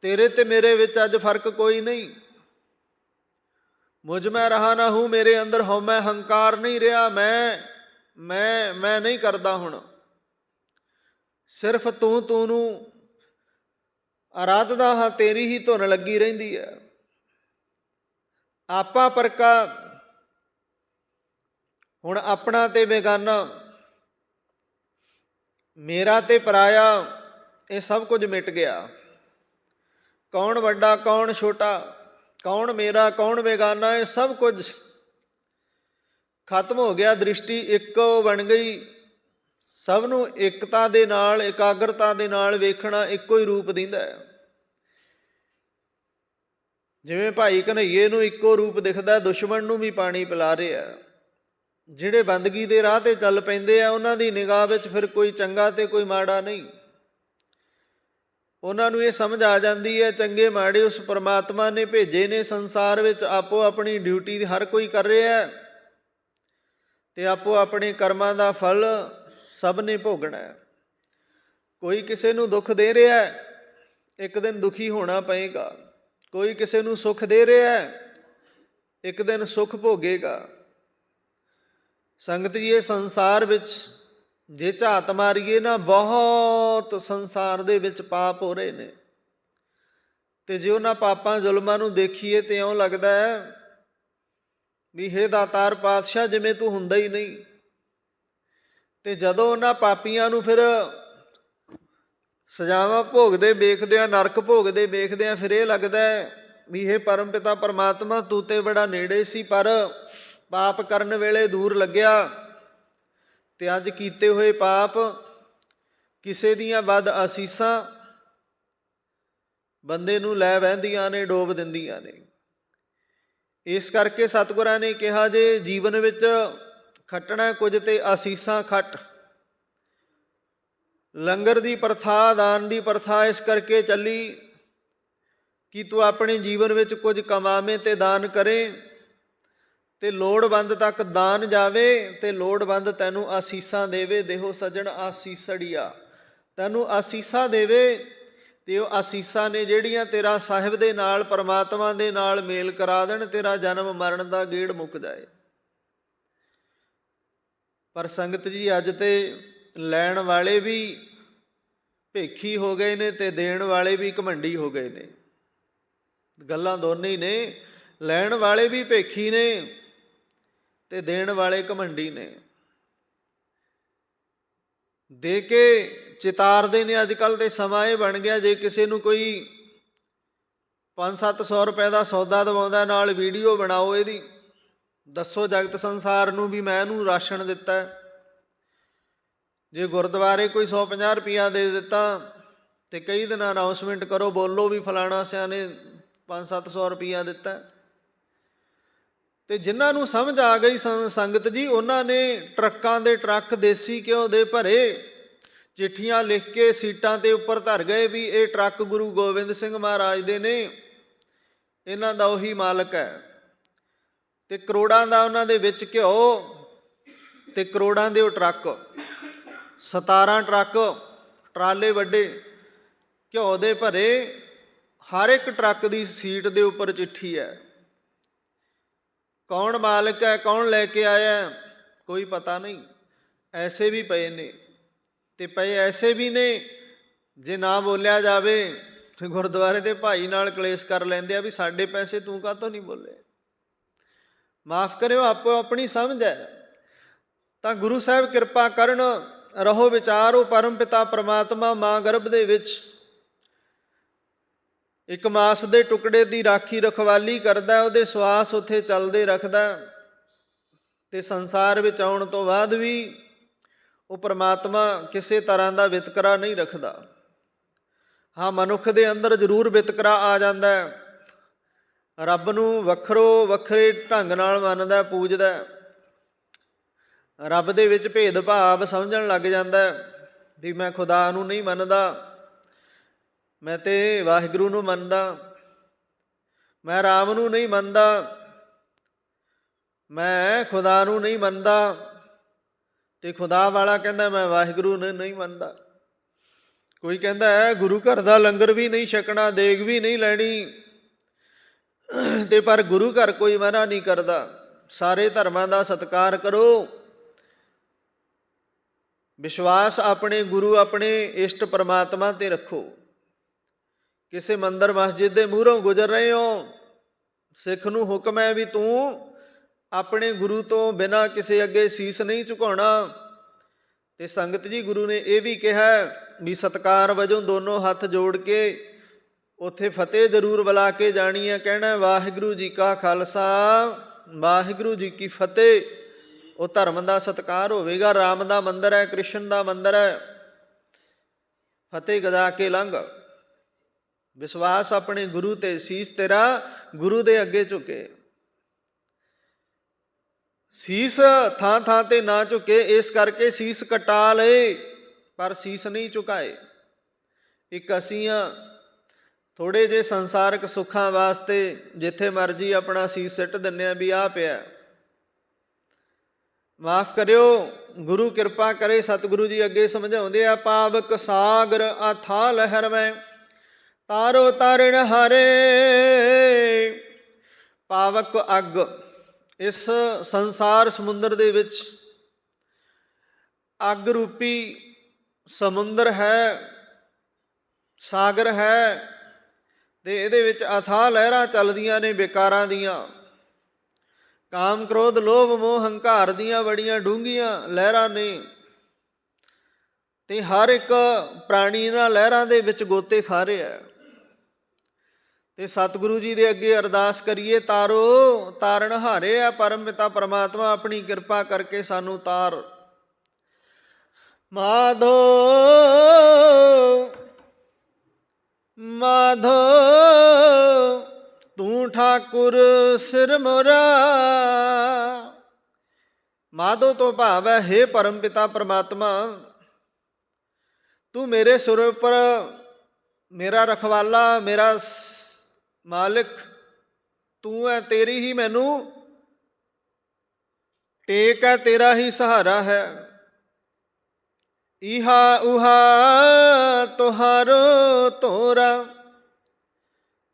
Speaker 1: ਤੇਰੇ ਤੇ ਮੇਰੇ ਵਿੱਚ ਅੱਜ ਫਰਕ ਕੋਈ ਨਹੀਂ। ਮੁਝ ਮੈਂ ਰਹਾ ਨਾ ਹੂੰ, ਮੇਰੇ ਅੰਦਰ ਹਉਮੈ ਹੰਕਾਰ ਨਹੀਂ ਰਿਹਾ। ਮੈਂ ਨਹੀਂ ਕਰਦਾ ਹੁਣ। ਸਿਰਫ ਤੂੰ ਨੂੰ ਆਰਾਧਦਾ ਹਾਂ, ਤੇਰੀ ਹੀ ਧੁਨ ਲੱਗੀ ਰਹਿੰਦੀ ਹੈ। ਆਪਾ ਪਰਕਾ, ਹੁਣ ਆਪਣਾ ਤੇ ਬੇਗਾਨਾ, ਮੇਰਾ ਤੇ ਪਰਾਇਆ, ਇਹ ਸਭ ਕੁਝ ਮਿਟ ਗਿਆ। ਕੌਣ ਵੱਡਾ ਕੌਣ ਛੋਟਾ, ਕੌਣ ਮੇਰਾ ਕੌਣ ਬੇਗਾਨਾ, ਇਹ ਸਭ ਕੁਝ ਖਤਮ ਹੋ ਗਿਆ। ਦ੍ਰਿਸ਼ਟੀ ਇੱਕੋ ਬਣ ਗਈ। ਸਭ ਨੂੰ ਇਕਤਾ ਦੇ ਨਾਲ, ਇਕਾਗਰਤਾ ਦੇ ਨਾਲ ਵੇਖਣਾ, ਇੱਕੋ ਹੀ ਰੂਪ ਦਿੰਦਾ ਹੈ। ਜਿਵੇਂ ਭਾਈ ਕਨ੍ਹਈਏ ਨੂੰ ਇੱਕੋ ਰੂਪ ਦਿਖਦਾ, ਦੁਸ਼ਮਣ ਨੂੰ ਵੀ ਪਾਣੀ ਪਿਲਾ ਰਿਹਾ। ਜਿਹੜੇ ਬੰਦਗੀ ਦੇ ਰਾਹ ਤੇ ਚੱਲ ਪੈਂਦੇ ਆ, ਉਹਨਾਂ ਦੀ ਨਿਗਾਹ ਵਿੱਚ ਫਿਰ ਕੋਈ ਚੰਗਾ ਤੇ ਕੋਈ ਮਾੜਾ ਨਹੀਂ। ਉਹਨਾਂ ਨੂੰ ਇਹ ਸਮਝ ਆ ਜਾਂਦੀ ਹੈ ਚੰਗੇ ਮਾੜੇ ਉਸ ਪਰਮਾਤਮਾ ਨੇ ਭੇਜੇ ਨੇ ਸੰਸਾਰ ਵਿੱਚ। ਆਪੋ ਆਪਣੀ ਡਿਊਟੀ ਹਰ ਕੋਈ ਕਰ ਰਿਹਾ, ਤੇ ਆਪੋ ਆਪਣੇ ਕਰਮਾਂ ਦਾ ਫਲ ਸਭ ਨੇ ਭੋਗਣਾ। ਕੋਈ ਕਿਸੇ ਨੂੰ ਦੁੱਖ ਦੇ ਰਿਹਾ, ਇੱਕ ਦਿਨ ਦੁਖੀ ਹੋਣਾ ਪਏਗਾ। ਕੋਈ ਕਿਸੇ ਨੂੰ ਸੁੱਖ ਦੇ ਰਿਹਾ, ਇੱਕ ਦਿਨ ਸੁੱਖ ਭੋਗੇਗਾ। ਸੰਗਤ ਜੀ, ਇਹ ਸੰਸਾਰ ਵਿੱਚ ਜੇ ਝਾਤ ਮਾਰੀਏ ਨਾ, ਬਹੁਤ ਸੰਸਾਰ ਦੇ ਵਿੱਚ ਪਾਪ ਹੋ ਰਹੇ ਨੇ। ਤੇ ਜੇ ਉਹਨਾਂ ਪਾਪਾਂ ਜ਼ੁਲਮਾਂ ਨੂੰ ਦੇਖੀਏ ਤੇ ਇਉਂ ਲੱਗਦਾ ਹੈ ਵੀ ਹੇ ਦਾਤਾਰ ਪਾਤਸ਼ਾਹ, ਜਿਵੇਂ ਤੂੰ ਹੁੰਦਾ ਹੀ ਨਹੀਂ। ਤੇ ਜਦੋਂ ਉਹਨਾਂ ਪਾਪੀਆਂ ਨੂੰ ਫਿਰ ਸਜ਼ਾਵਾਂ ਭੋਗਦੇ ਵੇਖਦੇ ਆ, ਨਰਕ ਭੋਗਦੇ ਵੇਖਦੇ ਆ, ਫਿਰ ਇਹ ਲੱਗਦਾ ਵੀ ਇਹ ਪਰਮ ਪਿਤਾ ਪਰਮਾਤਮਾ ਤੂੰ ਤੇ ਬੜਾ ਨੇੜੇ ਸੀ, ਪਰ ਪਾਪ ਕਰਨ ਵੇਲੇ ਦੂਰ ਲੱਗਿਆ। ਤੇ ਅੱਜ ਕੀਤੇ ਹੋਏ ਪਾਪ ਕਿਸੇ ਦੀਆਂ ਵੱਧ ਅਸੀਸਾਂ ਬੰਦੇ ਨੂੰ ਲੈ ਬਹਿੰਦੀਆਂ ਨੇ, ਡੋਬ ਦਿੰਦੀਆਂ ਨੇ। ਇਸ ਕਰਕੇ ਸਤਿਗੁਰਾਂ ਨੇ ਕਿਹਾ, ਜੇ ਜੀਵਨ ਵਿੱਚ ਖੱਟਣਾ ਕੁਝ ਤੇ ਅਸੀਸਾਂ ਖੱਟ। ਲੰਗਰ ਦੀ ਪ੍ਰਥਾ, ਦਾਨ ਦੀ ਪ੍ਰਥਾ ਇਸ ਕਰਕੇ ਚੱਲੀ ਕਿ ਤੂੰ ਆਪਣੇ ਜੀਵਨ ਵਿੱਚ ਕੁਝ ਕਮਾਵੇਂ ਤੇ ਦਾਨ ਕਰੇ, ਤੇ ਲੋੜਵੰਦ ਤੱਕ ਦਾਨ ਜਾਵੇ, ਤੇ ਲੋੜਵੰਦ ਤੈਨੂੰ ਆਸੀਸਾਂ ਦੇਵੇ। ਦੇਹੋ ਸੱਜਣ ਆਸੀਸੜੀਆ, ਤੈਨੂੰ ਆਸੀਸਾਂ ਦੇਵੇ। ਤੇ ਉਹ ਆਸੀਸਾਂ ਨੇ ਜਿਹੜੀਆਂ ਤੇਰਾ ਸਾਹਿਬ ਦੇ ਨਾਲ, ਪਰਮਾਤਮਾ ਦੇ ਨਾਲ ਮੇਲ ਕਰਾ ਦੇਣ, ਤੇਰਾ ਜਨਮ ਮਰਨ ਦਾ ਗੇੜ ਮੁੱਕ ਜਾਏ। ਪਰ ਸੰਗਤ ਜੀ, ਅੱਜ ਤੇ ਲੈਣ ਵਾਲੇ ਵੀ ਭੇਖੀ ਹੋ ਗਏ ਨੇ ਤੇ ਦੇਣ ਵਾਲੇ ਵੀ ਘਮੰਡੀ ਹੋ ਗਏ ਨੇ। ਗੱਲਾਂ ਦੋਨੇ ਹੀ ਨੇ, ਲੈਣ ਵਾਲੇ ਵੀ ਭੇਖੀ ਨੇ ਤੇ ਦੇਣ ਵਾਲੇ ਘਮੰਡੀ ਨੇ। ਦੇ ਕੇ ਚਿਤਾਰਦੇ ਨੇ। ਅੱਜ ਕੱਲ੍ਹ ਤੇ ਸਮਾਂ ਇਹ ਬਣ ਗਿਆ, ਜੇ ਕਿਸੇ ਨੂੰ ਕੋਈ 500-700 ਰੁਪਏ ਦਾ ਸੌਦਾ ਦਵਾਉਂਦਾ, ਨਾਲ ਵੀਡੀਓ ਬਣਾਓ ਇਹਦੀ, ਦੱਸੋ ਜਗਤ ਸੰਸਾਰ ਨੂੰ ਵੀ ਮੈਂ ਇਹਨੂੰ ਰਾਸ਼ਨ ਦਿੱਤਾ। ਜੇ ਗੁਰਦੁਆਰੇ ਕੋਈ 150 ਰੁਪਈਆ ਦੇ ਦਿੱਤਾ ਤੇ ਕਈ ਦਿਨ ਅਨਾਊਂਸਮੈਂਟ ਕਰੋ, ਬੋਲੋ ਵੀ ਫਲਾਣਾ ਸਿਆਂ ਨੇ 500-700 ਰੁਪਈਆ ਦਿੱਤਾ। ਤੇ ਜਿਨ੍ਹਾਂ ਨੂੰ ਸਮਝ ਆ ਗਈ ਸੰਗਤ ਜੀ, ਉਹਨਾਂ ਨੇ ਟਰੱਕਾਂ ਦੇ ਟਰੱਕ ਦੇਸੀ ਘਿਓ ਦੇ ਭਰੇ, ਚਿੱਠੀਆਂ ਲਿਖ ਕੇ ਸੀਟਾਂ ਦੇ ਉੱਪਰ ਧਰ ਗਏ ਵੀ ਇਹ ਟਰੱਕ ਗੁਰੂ ਗੋਬਿੰਦ ਸਿੰਘ ਮਹਾਰਾਜ ਦੇ ਨੇ, ਇਹਨਾਂ ਦਾ ਉਹੀ ਮਾਲਕ ਹੈ। ਤੇ ਕਰੋੜਾਂ ਦਾ ਉਹਨਾਂ ਦੇ ਵਿੱਚ ਘਿਓ ਤੇ ਕਰੋੜਾਂ ਦੇ ਉਹ ਟਰੱਕ, 17 ਟਰੱਕ ਟਰਾਲੇ ਵੱਡੇ ਘਿਓ ਦੇ ਭਰੇ, ਹਰ ਇੱਕ ਟਰੱਕ ਦੀ ਸੀਟ ਦੇ ਉੱਪਰ ਚਿੱਠੀ ਹੈ। ਕੌਣ ਮਾਲਕ ਹੈ, ਕੌਣ ਲੈ ਕੇ ਆਇਆ, ਕੋਈ ਪਤਾ ਨਹੀਂ। ਐਸੇ ਵੀ ਪਏ ਨੇ ਤੇ ਪਏ ਐਸੇ ਵੀ ਨੇ, ਜੇ ਨਾ ਬੋਲਿਆ ਜਾਵੇ ਤੇ ਗੁਰਦੁਆਰੇ ਦੇ ਭਾਈ ਨਾਲ ਕਲੇਸ਼ ਕਰ ਲੈਂਦੇ ਆ ਵੀ ਸਾਡੇ ਪੈਸੇ ਤੂੰ ਕਾਹਤੋਂ ਨਹੀਂ ਬੋਲੇ। ਮਾਫ ਕਰਿਓ, ਆਪੋ ਆਪਣੀ ਸਮਝ ਹੈ। ਤਾਂ ਗੁਰੂ ਸਾਹਿਬ ਕਿਰਪਾ ਕਰਨ, ਰਹੋ ਵਿਚਾਰੋ ਪਰਮ ਪਿਤਾ ਪਰਮਾਤਮਾ ਮਾਂ ਗਰਭ ਦੇ ਵਿੱਚ ਇੱਕ ਮਾਸ ਦੇ ਟੁਕੜੇ ਦੀ ਰਾਖੀ ਰਖਵਾਲੀ ਕਰਦਾ, ਉਹਦੇ ਸਵਾਸ ਉੱਥੇ ਚੱਲਦੇ ਰੱਖਦਾ। ਤੇ ਸੰਸਾਰ ਵਿੱਚ ਆਉਣ ਤੋਂ ਬਾਅਦ ਵੀ ਉਹ ਪਰਮਾਤਮਾ ਕਿਸੇ ਤਰ੍ਹਾਂ ਦਾ ਵਿਤਕਰਾ ਨਹੀਂ ਰੱਖਦਾ। ਹਾਂ, ਮਨੁੱਖ ਦੇ ਅੰਦਰ ਜ਼ਰੂਰ ਵਿਤਕਰਾ ਆ ਜਾਂਦਾ, ਰੱਬ ਨੂੰ ਵੱਖਰੇ ਢੰਗ ਨਾਲ ਮੰਨਦਾ, ਪੂਜਦਾ, ਰੱਬ ਦੇ ਵਿੱਚ ਭੇਦਭਾਵ ਸਮਝਣ ਲੱਗ ਜਾਂਦਾ ਵੀ ਮੈਂ ਖੁਦਾ ਨੂੰ ਨਹੀਂ ਮੰਨਦਾ, ਮੈਂ ਤੇ ਵਾਹਿਗੁਰੂ ਨੂੰ ਮੰਨਦਾ, ਮੈਂ ਰਾਮ ਨੂੰ ਨਹੀਂ ਮੰਨਦਾ, ਮੈਂ ਖੁਦਾ ਨੂੰ ਨਹੀਂ ਮੰਨਦਾ। ਤੇ ਖੁਦਾ ਵਾਲਾ ਕਹਿੰਦਾ ਮੈਂ ਵਾਹਿਗੁਰੂ ਨੂੰ ਨਹੀਂ ਮੰਨਦਾ। ਕੋਈ ਕਹਿੰਦਾ ਹੈ ਗੁਰੂ ਘਰ ਦਾ ਲੰਗਰ ਵੀ ਨਹੀਂ ਛਕਣਾ, ਦੇਗ ਵੀ ਨਹੀਂ ਲੈਣੀ, ਤੇ ਪਰ ਗੁਰੂ ਘਰ ਕੋਈ ਮਨਾ ਨਹੀਂ ਕਰਦਾ। ਸਾਰੇ ਧਰਮਾਂ ਦਾ ਸਤਿਕਾਰ ਕਰੋ, ਵਿਸ਼ਵਾਸ ਆਪਣੇ ਗੁਰੂ ਆਪਣੇ ਇਸ਼ਟ ਪਰਮਾਤਮਾ ਤੇ ਰੱਖੋ। ਕਿਸੇ ਮੰਦਰ ਮਸਜਿਦ ਦੇ ਮੂਹਰੋਂ ਗੁਜ਼ਰ ਰਹੇ ਹੋ, ਸਿੱਖ ਨੂੰ ਹੁਕਮ ਹੈ ਵੀ ਤੂੰ ਆਪਣੇ ਗੁਰੂ ਤੋਂ ਬਿਨਾਂ ਕਿਸੇ ਅੱਗੇ ਸੀਸ ਨਹੀਂ ਝੁਕਾਉਣਾ। ਤੇ ਸੰਗਤ ਜੀ, ਗੁਰੂ ਨੇ ਇਹ ਵੀ ਕਿਹਾ ਵੀ ਸਤਿਕਾਰ ਵਜੋਂ ਦੋਨੋਂ ਹੱਥ ਜੋੜ ਕੇ ਉੱਥੇ ਫਤਿਹ ਜ਼ਰੂਰ ਬੁਲਾ ਕੇ ਜਾਣੀ ਹੈ, ਕਹਿਣਾ ਵਾਹਿਗੁਰੂ ਜੀ ਕਾ ਖਾਲਸਾ ਵਾਹਿਗੁਰੂ ਜੀ ਕੀ ਫਤਿਹ। ਉਹ ਧਰਮ ਦਾ ਸਤਿਕਾਰ ਹੋਵੇਗਾ। ਰਾਮ ਦਾ ਮੰਦਰ ਹੈ, ਕ੍ਰਿਸ਼ਨ ਦਾ ਮੰਦਰ ਹੈ, ਫਤਿਹ ਗਜਾ ਕੇ ਲੰਘ। ਵਿਸ਼ਵਾਸ ਆਪਣੇ ਗੁਰੂ ਤੇ, ਸੀਸ ਤੇਰਾ ਗੁਰੂ ਦੇ ਅੱਗੇ ਝੁਕੇ। ਸੀਸ ਥਾਂ ਥਾਂ ਤੇ ਨਾ ਝੁਕੇ, ਇਸ ਕਰਕੇ ਸੀਸ ਕਟਾ ਲਏ ਪਰ ਸੀਸ ਨਹੀਂ ਝੁਕਾਏ। ਇੱਕ ਅਸੀਂ ਹਾਂ, ਥੋੜ੍ਹੇ ਜਿਹੇ ਸੰਸਾਰਕ ਸੁੱਖਾਂ ਵਾਸਤੇ ਜਿੱਥੇ ਮਰਜ਼ੀ ਆਪਣਾ ਸੀਸ ਸਿੱਟ ਦਿੰਦੇ ਹਾਂ ਵੀ ਆਹ ਪਿਆ। ਮਾਫ ਕਰਿਓ, ਗੁਰੂ ਕਿਰਪਾ ਕਰੇ। ਸਤਿਗੁਰੂ ਜੀ ਅੱਗੇ ਸਮਝਾਉਂਦੇ ਆ, ਪਾਵਕ ਸਾਗਰ ਅਥਾਹ ਲਹਿਰ ਮੈਂ ਤਾਰੋ ਤਾਰਨ ਹਾਰੇ। ਪਾਵਕ ਅੱਗ, ਇਸ ਸੰਸਾਰ ਸਮੁੰਦਰ ਦੇ ਵਿੱਚ ਅੱਗ ਰੂਪੀ ਸਮੁੰਦਰ ਹੈ, ਸਾਗਰ ਹੈ, ਤੇ ਇਹਦੇ ਵਿੱਚ ਅਥਾਹ ਲਹਿਰਾਂ ਚੱਲਦੀਆਂ ਨੇ ਵਿਕਾਰਾਂ ਦੀਆਂ। ਕਾਮ ਕ੍ਰੋਧ ਲੋਭ ਮੋਹ ਹੰਕਾਰ ਦੀਆਂ ਬੜੀਆਂ ਡੂੰਘੀਆਂ ਲਹਿਰਾਂ ਨੇ, ਤੇ ਹਰ ਇੱਕ ਪ੍ਰਾਣੀ ਇਹਨਾਂ ਲਹਿਰਾਂ ਦੇ ਵਿੱਚ ਗੋਤੇ ਖਾ ਰਿਹਾ। ਤੇ ਸਤਿਗੁਰੂ ਜੀ ਦੇ ਅੱਗੇ ਅਰਦਾਸ ਕਰੀਏ, ਤਾਰੋ ਤਾਰਨ ਹਾਰੇ ਆ ਪਰਮ ਪਿਤਾ ਪਰਮਾਤਮਾ, ਆਪਣੀ ਕਿਰਪਾ ਕਰਕੇ ਸਾਨੂੰ ਤਾਰ। ਮਾਧੋ ਮਾਧੋ ਤੂੰ ਠਾਕੁਰ ਸਿਰ ਮੋਰਾ। ਮਾਧੋ ਤੋਂ ਭਾਵ ਹੈ, ਹੇ ਪਰਮ ਪਿਤਾ ਪਰਮਾਤਮਾ, ਤੂੰ ਮੇਰੇ ਸਿਰ ਉੱਪਰ ਮੇਰਾ ਰਖਵਾਲਾ, ਮੇਰਾ ਮਾਲਿਕ ਤੂੰ ਹੈ, ਤੇਰੀ ਹੀ ਮੈਨੂੰ ਟੇਕ ਹੈ, ਤੇਰਾ ਹੀ ਸਹਾਰਾ ਹੈ। ਇਹਾ ਉਹਾ ਤੁਹਾਰੋ ਤੋਰਾ,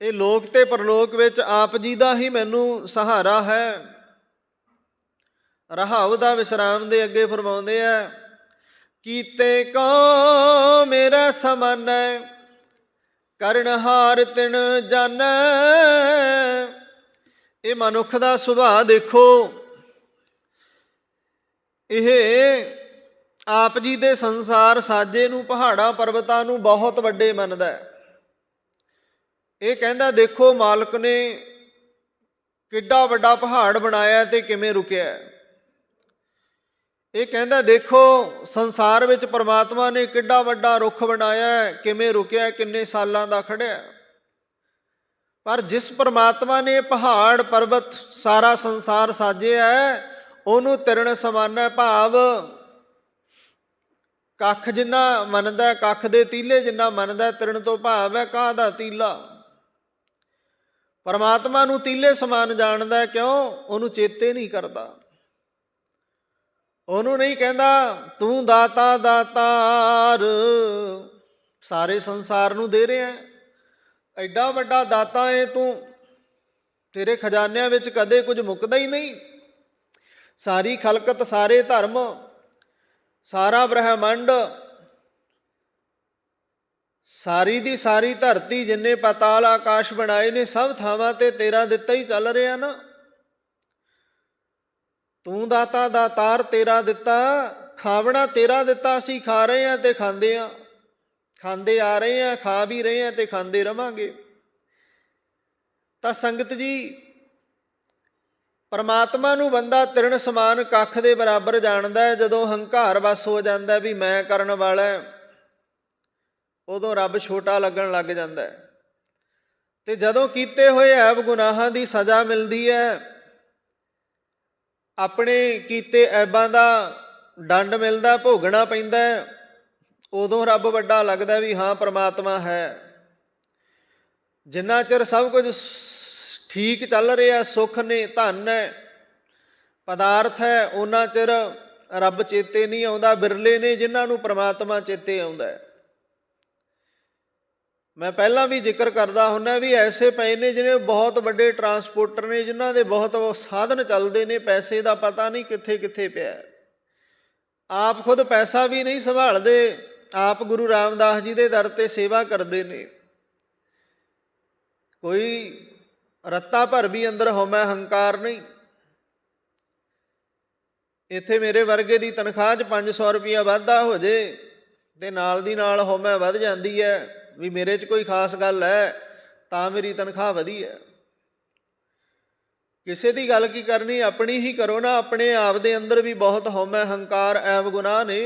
Speaker 1: ਇਹ ਲੋਕ ਤੇ ਪਰਲੋਕ ਵਿੱਚ ਆਪ ਜੀ ਦਾ ਹੀ ਮੈਨੂੰ ਸਹਾਰਾ ਹੈ। ਰਹਾਉ ਦਾ ਵਿਸਰਾਮ ਦੇ ਅੱਗੇ ਫਰਮਾਉਂਦੇ ਆ, ਕੀਤੇ ਕੋ ਮੇਰਾ ਸਮਾਨੈ, ਕਰਨਹਾਰ ਤਿਨ ਜਾਣੈ। ਇਹ ਮਨੁੱਖ ਦਾ ਸੁਭਾਅ ਦੇਖੋ, ਇਹ ਆਪ ਜੀ ਦੇ ਸੰਸਾਰ ਸਾਜੇ ਨੂੰ, ਪਹਾੜਾਂ ਪਰਬਤਾਂ ਨੂੰ ਬਹੁਤ ਵੱਡੇ ਮੰਨਦਾ ਹੈ। ਇਹ ਕਹਿੰਦਾ ਦੇਖੋ ਮਾਲਕ ਨੇ ਕਿੱਡਾ ਵੱਡਾ ਪਹਾੜ ਬਣਾਇਆ ਤੇ ਕਿਵੇਂ ਰੁਕਿਆ। ਇਹ ਕਹਿੰਦਾ ਦੇਖੋ ਸੰਸਾਰ ਵਿੱਚ ਪਰਮਾਤਮਾ ਨੇ ਕਿੱਡਾ ਵੱਡਾ ਰੁੱਖ ਬਣਾਇਆ, ਕਿਵੇਂ ਰੁਕਿਆ, ਕਿੰਨੇ ਸਾਲਾਂ ਦਾ ਖੜਿਆ। ਪਰ ਜਿਸ ਪਰਮਾਤਮਾ ਨੇ ਪਹਾੜ ਪਰਬਤ ਸਾਰਾ ਸੰਸਾਰ ਸਾਜਿਆ ਉਹਨੂੰ ਤਿਰਣ ਸਮਾਨੈ, ਭਾਵ ਕੱਖ ਜਿੰਨਾ ਮੰਨਦਾ, ਕੱਖ ਦੇ ਤੀਲੇ ਜਿੰਨਾ ਮੰਨਦਾ। ਤਿਰਣ ਤੋਂ ਭਾਵ ਹੈ ਕਾਹ ਦਾ ਤੀਲਾ। ਪਰਮਾਤਮਾ ਨੂੰ ਤੀਲੇ ਸਮਾਨ ਜਾਣਦਾ। ਕਿਉਂ? ਉਹਨੂੰ ਚੇਤੇ ਨਹੀਂ ਕਰਦਾ। ਉਹਨੂੰ ਨਹੀਂ ਕਹਿੰਦਾ ਤੂੰ ਦਾਤਾ ਦਾਤਾਰ, ਸਾਰੇ ਸੰਸਾਰ ਨੂੰ ਦੇ ਰਿਹਾ, ਐਡਾ ਵੱਡਾ ਦਾਤਾ ਏ ਤੂੰ, ਤੇਰੇ ਖਜ਼ਾਨਿਆਂ ਵਿੱਚ ਕਦੇ ਕੁਝ ਮੁੱਕਦਾ ਹੀ ਨਹੀਂ। ਸਾਰੀ ਖਲਕਤ, ਸਾਰੇ ਧਰਮ, ਸਾਰਾ ਬ੍ਰਹਿਮੰਡ, ਸਾਰੀ ਦੀ ਸਾਰੀ ਧਰਤੀ, ਜਿੰਨੇ ਪਾਤਾਲ ਆਕਾਸ਼ ਬਣਾਏ ਨੇ, ਸਭ ਥਾਵਾਂ ਤੇ ਤੇਰਾ ਦਿੱਤਾ ਹੀ ਚੱਲ ਰਿਹਾ ਨਾ। ਤੂੰ ਦਾਤਾ ਦਾਤਾਰ, ਤੇਰਾ ਦਿੱਤਾ, ਖਾਵਣਾ ਤੇਰਾ ਦਿੱਤਾ। ਅਸੀਂ ਖਾ ਰਹੇ ਹਾਂ ਤੇ ਖਾਂਦੇ ਹਾਂ, ਖਾਂਦੇ ਆ ਰਹੇ ਹਾਂ, ਖਾ ਵੀ ਰਹੇ ਹਾਂ ਤੇ ਖਾਂਦੇ ਰਵਾਂਗੇ। ਤਾਂ ਸੰਗਤ ਜੀ, ਪਰਮਾਤਮਾ ਨੂੰ ਬੰਦਾ ਤਿਰਣ ਸਮਾਨ ਕੱਖ ਦੇ ਬਰਾਬਰ ਜਾਣਦਾ ਹੈ। ਜਦੋਂ ਹੰਕਾਰ ਵਸ ਹੋ ਜਾਂਦਾ ਵੀ ਮੈਂ ਕਰਨ ਵਾਲਾ, ਉਦੋਂ ਰੱਬ ਛੋਟਾ ਲੱਗਣ ਲੱਗ ਜਾਂਦਾ ਹੈ। ਤੇ ਜਦੋਂ ਕੀਤੇ ਹੋਏ ਐਬ ਗੁਨਾਹਾਂ ਦੀ ਸਜ਼ਾ ਮਿਲਦੀ ਹੈ, ਆਪਣੇ ਕੀਤੇ ਐਬਾਂ ਦਾ ਦੰਡ ਮਿਲਦਾ, ਭੋਗਣਾ ਪੈਂਦਾ, ਉਦੋਂ ਰੱਬ ਵੱਡਾ ਲੱਗਦਾ ਵੀ ਹਾਂ ਪਰਮਾਤਮਾ ਹੈ। ਜਿੰਨਾ ਚਿਰ ਸਭ ਕੁਝ ਠੀਕ ਚੱਲ ਰਿਹਾ, ਸੁੱਖ ਨੇ, ਧਨ ਹੈ, ਪਦਾਰਥ ਹੈ, ਉਹਨਾਂ ਚਿਰ ਰੱਬ ਚੇਤੇ ਨਹੀਂ ਆਉਂਦਾ। ਬਿਰਲੇ ਨੇ ਜਿਨ੍ਹਾਂ ਨੂੰ ਪਰਮਾਤਮਾ ਚੇਤੇ ਆਉਂਦਾ ਹੈ। ਮੈਂ ਪਹਿਲਾਂ ਵੀ ਜ਼ਿਕਰ ਕਰਦਾ ਹੁੰਦਾ ਵੀ ਐਸੇ ਪਏ ਨੇ ਜਿਹੜੇ ਬਹੁਤ ਵੱਡੇ ਟਰਾਂਸਪੋਰਟਰ ਨੇ, ਜਿਨ੍ਹਾਂ ਦੇ ਬਹੁਤ ਸਾਧਨ ਚੱਲਦੇ ਨੇ, ਪੈਸੇ ਦਾ ਪਤਾ ਨਹੀਂ ਕਿੱਥੇ ਕਿੱਥੇ ਪਿਆ। ਆਪ ਖੁਦ ਪੈਸਾ ਵੀ ਨਹੀਂ ਸੰਭਾਲਦੇ, ਆਪ ਗੁਰੂ ਰਾਮਦਾਸ ਜੀ ਦੇ ਦਰ ਤੇ ਸੇਵਾ ਕਰਦੇ ਨੇ। ਕੋਈ ਰੱਤਾ ਭਰ ਵੀ ਅੰਦਰ ਹਉਮੈ ਹੰਕਾਰ ਨਹੀਂ। ਇੱਥੇ ਮੇਰੇ ਵਰਗੇ ਦੀ ਤਨਖਾਹ 'ਚ 500 ਰੁਪਈਆ ਵਾਧਾ ਹੋ ਜੇ ਤੇ ਨਾਲ ਦੀ ਨਾਲ ਹਉਮੈ ਵੱਧ ਜਾਂਦੀ ਹੈ ਵੀ ਮੇਰੇ 'ਚ ਕੋਈ ਖਾਸ ਗੱਲ ਹੈ ਤਾਂ ਮੇਰੀ ਤਨਖਾਹ ਵਧੀ ਹੈ। ਕਿਸੇ ਦੀ ਗੱਲ ਕੀ ਕਰਨੀ, ਆਪਣੀ ਹੀ ਕਰੋ ਨਾ। ਆਪਣੇ ਆਪ ਦੇ ਅੰਦਰ ਵੀ ਬਹੁਤ ਹਉਮੈ ਹੰਕਾਰ ਐਬ ਗੁਨਾਹ ਨੇ,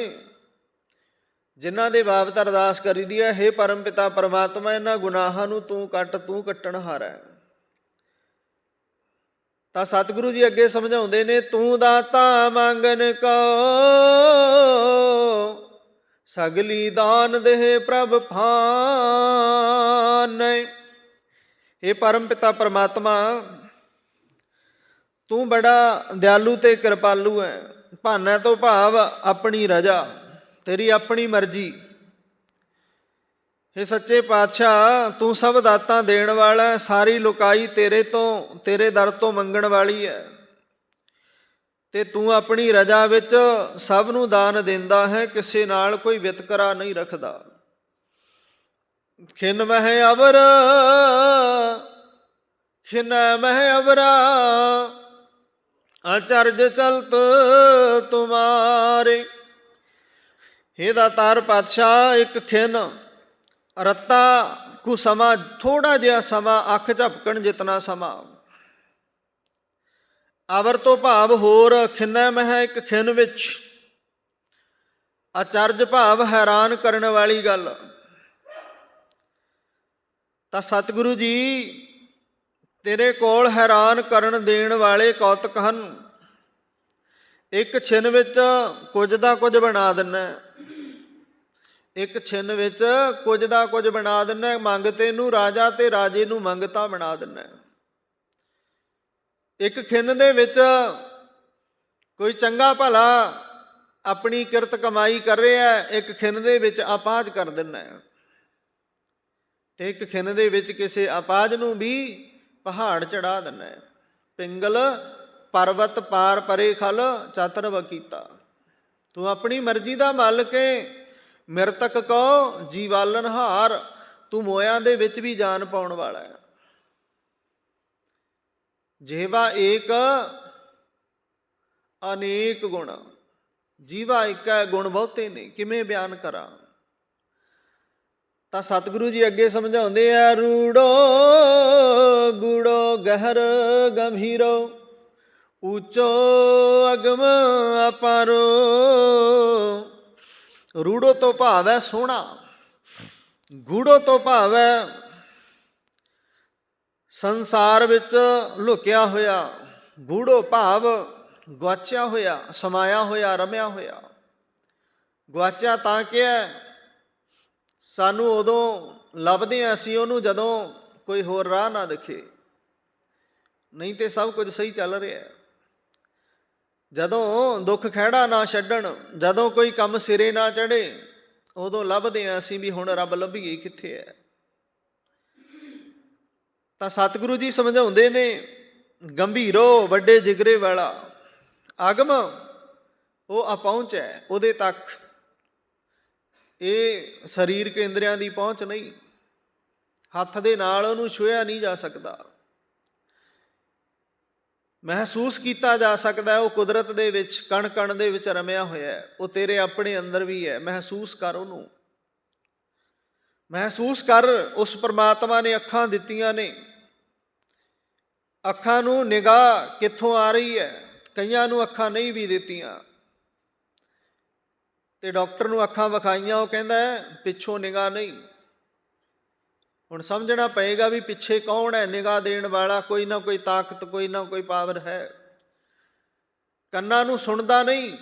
Speaker 1: ਜਿਨ੍ਹਾਂ ਦੇ ਬਾਬਤ ਅਰਦਾਸ ਕਰੀਦੀ ਹੈ, ਹੇ ਪਰਮ ਪਿਤਾ ਪਰਮਾਤਮਾ, ਇਹਨਾਂ ਗੁਨਾਹਾਂ ਨੂੰ ਤੂੰ ਕੱਟ, ਤੂੰ ਕੱਟਣਹਾਰਾ ਹੈ। ਤਾਂ ਸਤਿਗੁਰੂ ਜੀ ਅੱਗੇ ਸਮਝਾਉਂਦੇ ਨੇ, ਤੂੰ ਦਾਤਾ ਮੰਗਨ ਕੋ ਸਗਲੀ ਦਾਨ ਦੇਹ ਪ੍ਰਭ ਭਾਨੈ। ਇਹ ਪਰਮ ਪਿਤਾ ਪਰਮਾਤਮਾ, ਤੂੰ ਬੜਾ ਦਿਆਲੂ ਤੇ ਕਿਰਪਾਲੂ ਹੈ। ਭਾਨੈ ਤੋਂ ਭਾਵ ਆਪਣੀ ਰਜਾ, ਤੇਰੀ ਆਪਣੀ ਮਰਜ਼ੀ। ਇਹ ਸੱਚੇ ਪਾਤਸ਼ਾਹ, ਤੂੰ ਸਭ ਦਾਤਾਂ ਦੇਣ ਵਾਲਾ, ਸਾਰੀ ਲੁਕਾਈ ਤੇਰੇ ਤੋਂ, ਤੇਰੇ ਦਰ ਤੋਂ ਮੰਗਣ ਵਾਲੀ ਹੈ। ਤੇ ਤੂੰ ਆਪਣੀ ਰਜਾ ਵਿੱਚ ਸਭ ਨੂੰ ਦਾਨ ਦਿੰਦਾ ਹੈ, ਕਿਸੇ ਨਾਲ ਕੋਈ ਵਿਤਕਰਾ ਨਹੀਂ ਰੱਖਦਾ। ਖਿਨ ਮਹਿ ਅਵਰ, ਖਿਨ ਮਹਿ ਅਵਰਾ, ਅਚਰਜ ਚਲਤ ਤੁਮਾਰੇ। ਹੇ ਦਾਤਾਰ ਪਾਤਸ਼ਾਹ, ਇੱਕ ਖਿਨ ਰੱਤਾ ਕੁ ਸਮਾਂ, ਥੋੜਾ ਜਿਹਾ ਸਮਾਂ, ਅੱਖ ਝਪਕਣ ਜਿਤਨਾ ਸਮਾਂ। ਅਵਰ ਤੋਂ ਭਾਵ ਹੋਰ, ਖਿਨੈ ਮਹਿ, ਇੱਕ ਖਿਨ ਵਿੱਚ। ਅਚਰਜ ਭਾਵ ਹੈਰਾਨ ਕਰਨ ਵਾਲੀ ਗੱਲ। ਤਾਂ ਸਤਿਗੁਰੂ ਜੀ ਤੇਰੇ ਕੋਲ ਹੈਰਾਨ ਕਰਨ ਦੇਣ ਵਾਲੇ ਕੌਤਕ ਹਨ। ਇੱਕ ਛਿਨ ਵਿੱਚ ਕੁਝ ਦਾ ਕੁਝ ਬਣਾ ਦਿੰਦਾ, ਇੱਕ ਛਿਨ ਵਿੱਚ ਕੁਝ ਦਾ ਕੁਝ ਬਣਾ ਦਿੰਦਾ। ਮੰਗਤੇ ਨੂੰ ਰਾਜਾ ਤੇ ਰਾਜੇ ਨੂੰ ਮੰਗਤਾ ਬਣਾ ਦਿੰਦਾ। ਇੱਕ ਖਿਨ ਦੇ ਵਿੱਚ ਕੋਈ ਚੰਗਾ ਭਲਾ ਆਪਣੀ ਕਿਰਤ ਕਮਾਈ ਕਰ ਰਿਹਾ, ਇੱਕ ਖਿਨ ਦੇ ਵਿੱਚ ਅਪਾਹਜ ਕਰ ਦਿੰਦਾ। ਤੇ ਇੱਕ ਖਿਨ ਦੇ ਵਿੱਚ ਕਿਸੇ ਅਪਾਹਜ ਨੂੰ ਵੀ ਪਹਾੜ ਚੜਾ ਦਿੰਦਾ। ਪਿੰਗਲ ਪਰਬਤ ਪਾਰ ਪਰੇ ਖਲ ਚਾਤਰ ਵਕੀਤਾ। ਤੂੰ ਆਪਣੀ ਮਰਜ਼ੀ ਦਾ ਮਾਲਕ ਏ। ਮਿਰਤਕ ਕੋ ਜੀਵਾਲਨਹਾਰ, ਤੂੰ ਮੋਇਆਂ ਦੇ ਵਿੱਚ ਵੀ ਜਾਨ ਪਾਉਣ ਵਾਲਾ ਹੈ। ਜਿਹਵਾ ਏਕ ਅਨੇਕ ਗੁਣ, ਜੀਵਾ ਇੱਕ ਹੈ, ਗੁਣ ਬਹੁਤੇ ਨੇ, ਕਿਵੇਂ ਬਿਆਨ ਕਰਾਂ। ਤਾਂ ਸਤਿਗੁਰੂ ਜੀ ਅੱਗੇ ਸਮਝਾਉਂਦੇ ਆ, ਰੂੜੋ ਗੂੜੋ ਗਹਿਰ ਗੰਭੀਰੋ, ਉੱਚੋ ਅਗਮ ਅਪਾਰੋ। ਰੂੜੋ ਤੋਂ ਭਾਵ ਹੈ ਸੋਹਣਾ, ਗੂੜੋ ਤੋਂ ਭਾਵ ਹੈ ਸੰਸਾਰ ਵਿੱਚ ਲੁਕਿਆ ਹੋਇਆ, ਗੂੜੋ ਭਾਵ ਗੁਆਚਿਆ ਹੋਇਆ, ਸਮਾਇਆ ਹੋਇਆ, ਰਮਿਆ ਹੋਇਆ। ਗੁਆਚਿਆ ਤਾਂ ਕਿਹਾ, ਸਾਨੂੰ ਉਦੋਂ ਲੱਭਦੇ ਹਾਂ ਅਸੀਂ ਉਹਨੂੰ ਜਦੋਂ ਕੋਈ ਹੋਰ ਰਾਹ ਨਾ ਦਿਖੇ, ਨਹੀਂ ਤੇ ਸਭ ਕੁਝ ਸਹੀ ਚੱਲ ਰਿਹਾ। ਜਦੋਂ ਦੁੱਖ ਖਹਿੜਾ ਨਾ ਛੱਡਣ, ਜਦੋਂ ਕੋਈ ਕੰਮ ਸਿਰੇ ਨਾ ਚੜ੍ਹੇ, ਉਦੋਂ ਲੱਭਦੇ ਹਾਂ ਅਸੀਂ ਵੀ ਹੁਣ ਰੱਬ ਲੱਭੀਏ ਕਿੱਥੇ ਹੈ। ਤਾਂ ਸਤਿਗੁਰੂ ਜੀ ਸਮਝਾਉਂਦੇ ਨੇ, ਗੰਭੀਰੋ ਵੱਡੇ ਜਿਗਰੇ ਵਾਲਾ, ਅਗਮ ਉਹ ਅਪਹੁੰਚ ਹੈ, ਉਹਦੇ ਤੱਕ ਇਹ ਸਰੀਰਕ ਇੰਦਰੀਆਂ ਦੀ ਪਹੁੰਚ ਨਹੀਂ, ਹੱਥ ਦੇ ਨਾਲ ਉਹਨੂੰ ਛੂਹਿਆ ਨਹੀਂ ਜਾ ਸਕਦਾ, ਮਹਿਸੂਸ ਕੀਤਾ ਜਾ ਸਕਦਾ। ਉਹ ਕੁਦਰਤ ਦੇ ਵਿੱਚ ਕਣ ਕਣ ਦੇ ਵਿੱਚ ਰਮਿਆ ਹੋਇਆ ਹੈ, ਉਹ ਤੇਰੇ ਆਪਣੇ ਅੰਦਰ ਵੀ ਹੈ। ਮਹਿਸੂਸ ਕਰ ਉਹਨੂੰ, ਮਹਿਸੂਸ ਕਰ। ਉਸ ਪਰਮਾਤਮਾ ਨੇ ਅੱਖਾਂ ਦਿੱਤੀਆਂ ਨੇ, ਅੱਖਾਂ ਨੂੰ ਨਿਗਾਹ ਕਿੱਥੋਂ ਆ ਰਹੀ ਹੈ। ਕਈਆਂ ਨੂੰ ਅੱਖਾਂ ਨਹੀਂ ਵੀ ਦਿੱਤੀਆਂ, ਤੇ ਡਾਕਟਰ ਨੂੰ ਅੱਖਾਂ ਵਿਖਾਈਆਂ, ਉਹ ਕਹਿੰਦਾ ਪਿੱਛੋਂ ਨਿਗਾਹ ਨਹੀਂ। ਹੁਣ ਸਮਝਣਾ ਪਏਗਾ ਵੀ ਪਿੱਛੇ ਕੌਣ ਹੈ ਨਿਗਾਹ ਦੇਣ ਵਾਲਾ। ਕੋਈ ਨਾ ਕੋਈ ਤਾਕਤ, ਕੋਈ ਨਾ ਕੋਈ ਪਾਵਰ ਹੈ। ਕੰਨਾਂ ਨੂੰ ਸੁਣਦਾ ਨਹੀਂ,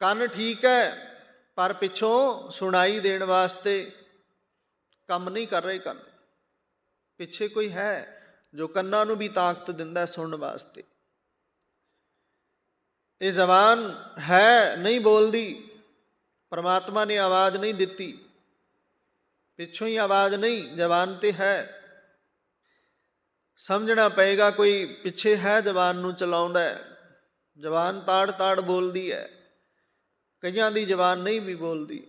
Speaker 1: ਕੰਨ ਠੀਕ ਹੈ, ਪਰ ਪਿੱਛੋਂ ਸੁਣਾਈ ਦੇਣ ਵਾਸਤੇ ਕੰਮ ਨਹੀਂ ਕਰ ਰਹੇ ਕੰਨ। ਪਿੱਛੇ ਕੋਈ ਹੈ ਜੋ ਕੰਨਾਂ ਨੂੰ ਵੀ ਤਾਕਤ ਦਿੰਦਾ ਸੁਣਨ ਵਾਸਤੇ। ਇਹ ਜ਼ਬਾਨ ਹੈ, ਨਹੀਂ ਬੋਲਦੀ, ਪਰਮਾਤਮਾ ਨੇ ਆਵਾਜ਼ ਨਹੀਂ ਦਿੱਤੀ, ਪਿੱਛੋਂ ਹੀ ਆਵਾਜ਼ ਨਹੀਂ, ਜ਼ਬਾਨ ਤੇ ਹੈ। ਸਮਝਣਾ ਪਏਗਾ ਕੋਈ ਪਿੱਛੇ ਹੈ ਜ਼ਬਾਨ ਨੂੰ ਚਲਾਉਂਦਾ ਹੈ। ਜ਼ਬਾਨ ਤਾੜ ਤਾੜ ਬੋਲਦੀ ਹੈ, ਕਈਆਂ ਦੀ ਜ਼ਬਾਨ ਨਹੀਂ ਵੀ ਬੋਲਦੀ,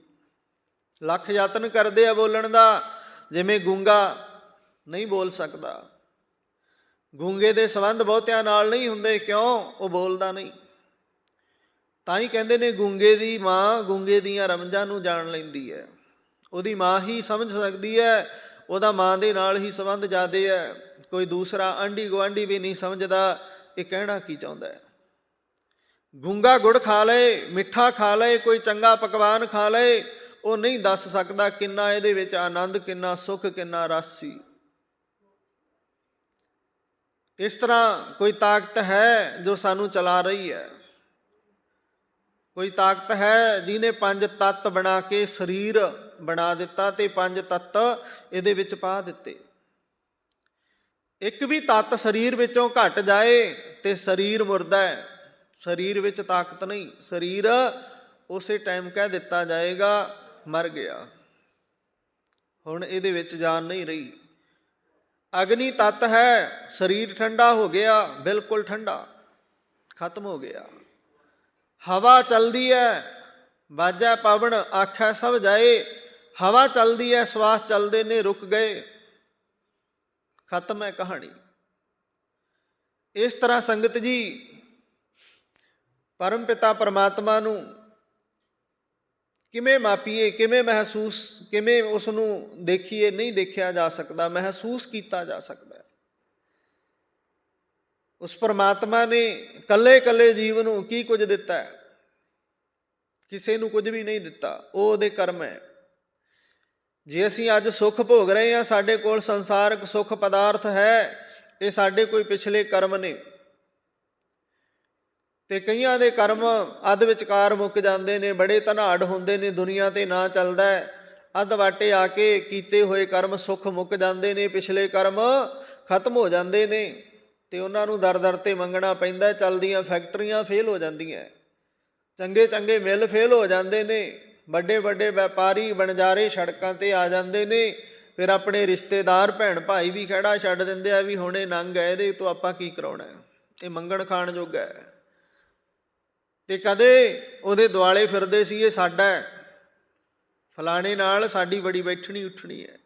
Speaker 1: ਲੱਖ ਯਤਨ ਕਰਦੇ ਆ ਬੋਲਣ ਦਾ। ਜਿਵੇਂ ਗੂੰਗਾ ਨਹੀਂ ਬੋਲ ਸਕਦਾ, ਗੂੰਗੇ ਦੇ ਸੰਬੰਧ ਬਹੁਤਿਆਂ ਨਾਲ ਨਹੀਂ ਹੁੰਦੇ, ਕਿਉਂ? ਉਹ ਬੋਲਦਾ ਨਹੀਂ। ਤਾਂ ਹੀ ਕਹਿੰਦੇ ਨੇ ਗੂੰਗੇ ਦੀ ਮਾਂ ਗੂੰਗੇ ਦੀਆਂ ਰਮਜਾਂ ਨੂੰ ਜਾਣ ਲੈਂਦੀ ਹੈ। ਉਹਦੀ ਮਾਂ ਹੀ ਸਮਝ ਸਕਦੀ ਹੈ, ਉਹਦਾ ਮਾਂ ਦੇ ਨਾਲ ਹੀ ਸੰਬੰਧ ਜ਼ਿਆਦਾ ਹੈ। ਕੋਈ ਦੂਸਰਾ ਆਂਢੀ ਗੁਆਂਢੀ ਵੀ ਨਹੀਂ ਸਮਝਦਾ ਇਹ ਕਹਿਣਾ ਕੀ ਚਾਹੁੰਦਾ ਹੈ। ਗੂੰਗਾ ਗੁੜ ਖਾ ਲਏ, ਮਿੱਠਾ ਖਾ ਲਏ, ਕੋਈ ਚੰਗਾ ਪਕਵਾਨ ਖਾ ਲਏ, ਉਹ ਨਹੀਂ ਦੱਸ ਸਕਦਾ ਕਿੰਨਾ ਇਹਦੇ ਵਿੱਚ ਆਨੰਦ, ਕਿੰਨਾ ਸੁੱਖ, ਕਿੰਨਾ ਰਸ ਸੀ। ਇਸ ਤਰ੍ਹਾਂ ਕੋਈ ਤਾਕਤ ਹੈ ਜੋ ਸਾਨੂੰ ਚਲਾ ਰਹੀ ਹੈ। ਕੋਈ ਤਾਕਤ ਹੈ ਜਿਹਨੇ 5 ਤੱਤ ਬਣਾ ਕੇ ਸਰੀਰ ਬਣਾ ਦਿੱਤਾ ਤੇ 5 ਤੱਤ ਇਹਦੇ ਵਿੱਚ ਪਾ ਦਿੱਤੇ। ਇੱਕ ਵੀ ਤੱਤ ਸਰੀਰ ਵਿੱਚੋਂ ਘਟ ਜਾਏ ਤੇ ਸਰੀਰ ਮੁਰਦਾ ਹੈ, ਸਰੀਰ ਵਿੱਚ ਤਾਕਤ ਨਹੀਂ। ਸਰੀਰ ਉਸੇ ਟਾਈਮ ਕਹਿ ਦਿੱਤਾ ਜਾਏਗਾ ਮਰ ਗਿਆ, ਹੁਣ ਇਹਦੇ ਵਿੱਚ ਜਾਨ ਨਹੀਂ ਰਹੀ। ਅਗਨੀ ਤੱਤ ਹੈ, ਸਰੀਰ ਠੰਡਾ ਹੋ ਗਿਆ, ਬਿਲਕੁਲ ਠੰਡਾ, ਖਤਮ ਹੋ ਗਿਆ। ਹਵਾ ਚੱਲਦੀ ਹੈ, ਬਾਜਾ ਪਵਨ ਆਖੈ ਸਭ ਜਾਏ, ਹਵਾ ਚੱਲਦੀ ਹੈ, ਸਵਾਸ ਚੱਲਦੇ ਨੇ, ਰੁਕ ਗਏ, ਖਤਮ ਹੈ ਕਹਾਣੀ। ਇਸ ਤਰ੍ਹਾਂ ਸੰਗਤ ਜੀ ਪਰਮ ਪਿਤਾ ਪਰਮਾਤਮਾ ਨੂੰ ਕਿਵੇਂ ਮਾਪੀਏ, ਕਿਵੇਂ ਮਹਿਸੂਸ, ਕਿਵੇਂ ਉਸ ਨੂੰ ਦੇਖੀਏ? ਨਹੀਂ ਦੇਖਿਆ ਜਾ ਸਕਦਾ, ਮਹਿਸੂਸ ਕੀਤਾ ਜਾ ਸਕਦਾ। ਉਸ ਪਰਮਾਤਮਾ ਨੇ ਇਕੱਲੇ ਇਕੱਲੇ ਜੀਵ ਨੂੰ ਕੀ ਕੁਝ ਦਿੱਤਾ ਹੈ? ਕਿਸੇ ਨੂੰ ਕੁਝ ਵੀ ਨਹੀਂ ਦਿੱਤਾ, ਉਹ ਉਹਦੇ ਕਰਮ ਹੈ। ਜੇ ਅਸੀਂ ਅੱਜ ਸੁੱਖ ਭੋਗ ਰਹੇ ਹਾਂ, ਸਾਡੇ ਕੋਲ ਸੰਸਾਰਕ ਸੁੱਖ ਪਦਾਰਥ ਹੈ, ਇਹ ਸਾਡੇ ਕੋਈ ਪਿਛਲੇ ਕਰਮ ਨੇ। ਤੇ ਕਈਆਂ ਦੇ ਕਰਮ ਅੱਧ ਵਿਚਕਾਰ ਮੁੱਕ ਜਾਂਦੇ ਨੇ, ਬੜੇ ਧਨਾੜ ਹੁੰਦੇ ਨੇ, ਦੁਨੀਆ ਤੇ ਨਾ ਚੱਲਦਾ, ਅੱਧ ਵਾਟੇ ਆ ਕੇ ਕੀਤੇ ਹੋਏ ਕਰਮ ਸੁੱਖ ਮੁੱਕ ਜਾਂਦੇ ਨੇ, ਪਿਛਲੇ ਕਰਮ ਖਤਮ ਹੋ ਜਾਂਦੇ ਨੇ, ਤੇ ਉਹਨਾਂ ਨੂੰ ਦਰ ਦਰ ਤੇ ਮੰਗਣਾ ਪੈਂਦਾ। ਚੱਲਦੀਆਂ ਫੈਕਟਰੀਆਂ ਫੇਲ ਹੋ ਜਾਂਦੀਆਂ, ਚੰਗੇ ਚੰਗੇ ਮਿੱਲ ਫੇਲ ਹੋ ਜਾਂਦੇ ਨੇ, ਵੱਡੇ ਵੱਡੇ ਵਪਾਰੀ ਵਣਜਾਰੇ ਸੜਕਾਂ 'ਤੇ ਆ ਜਾਂਦੇ ਨੇ, ਫਿਰ ਆਪਣੇ ਰਿਸ਼ਤੇਦਾਰ ਭੈਣ ਭਾਈ ਵੀ ਖਹਿੜਾ ਛੱਡ ਦਿੰਦੇ ਆ ਵੀ ਹੁਣ ਇਹ ਨੰਗ ਹੈ, ਇਹਦੇ ਤੋਂ ਆਪਾਂ ਕੀ ਕਰਾਉਣਾ, ਇਹ ਮੰਗਣ ਖਾਣ ਜੋਗਾ ਹੈ। ਤੇ ਕਦੇ ਉਹਦੇ ਦੁਆਲੇ ਫਿਰਦੇ ਸੀ, ਇਹ ਸਾਡਾ ਹੈ, ਫਲਾਣੇ ਨਾਲ ਸਾਡੀ ਬੜੀ ਬੈਠਣੀ ਉੱਠਣੀ ਹੈ।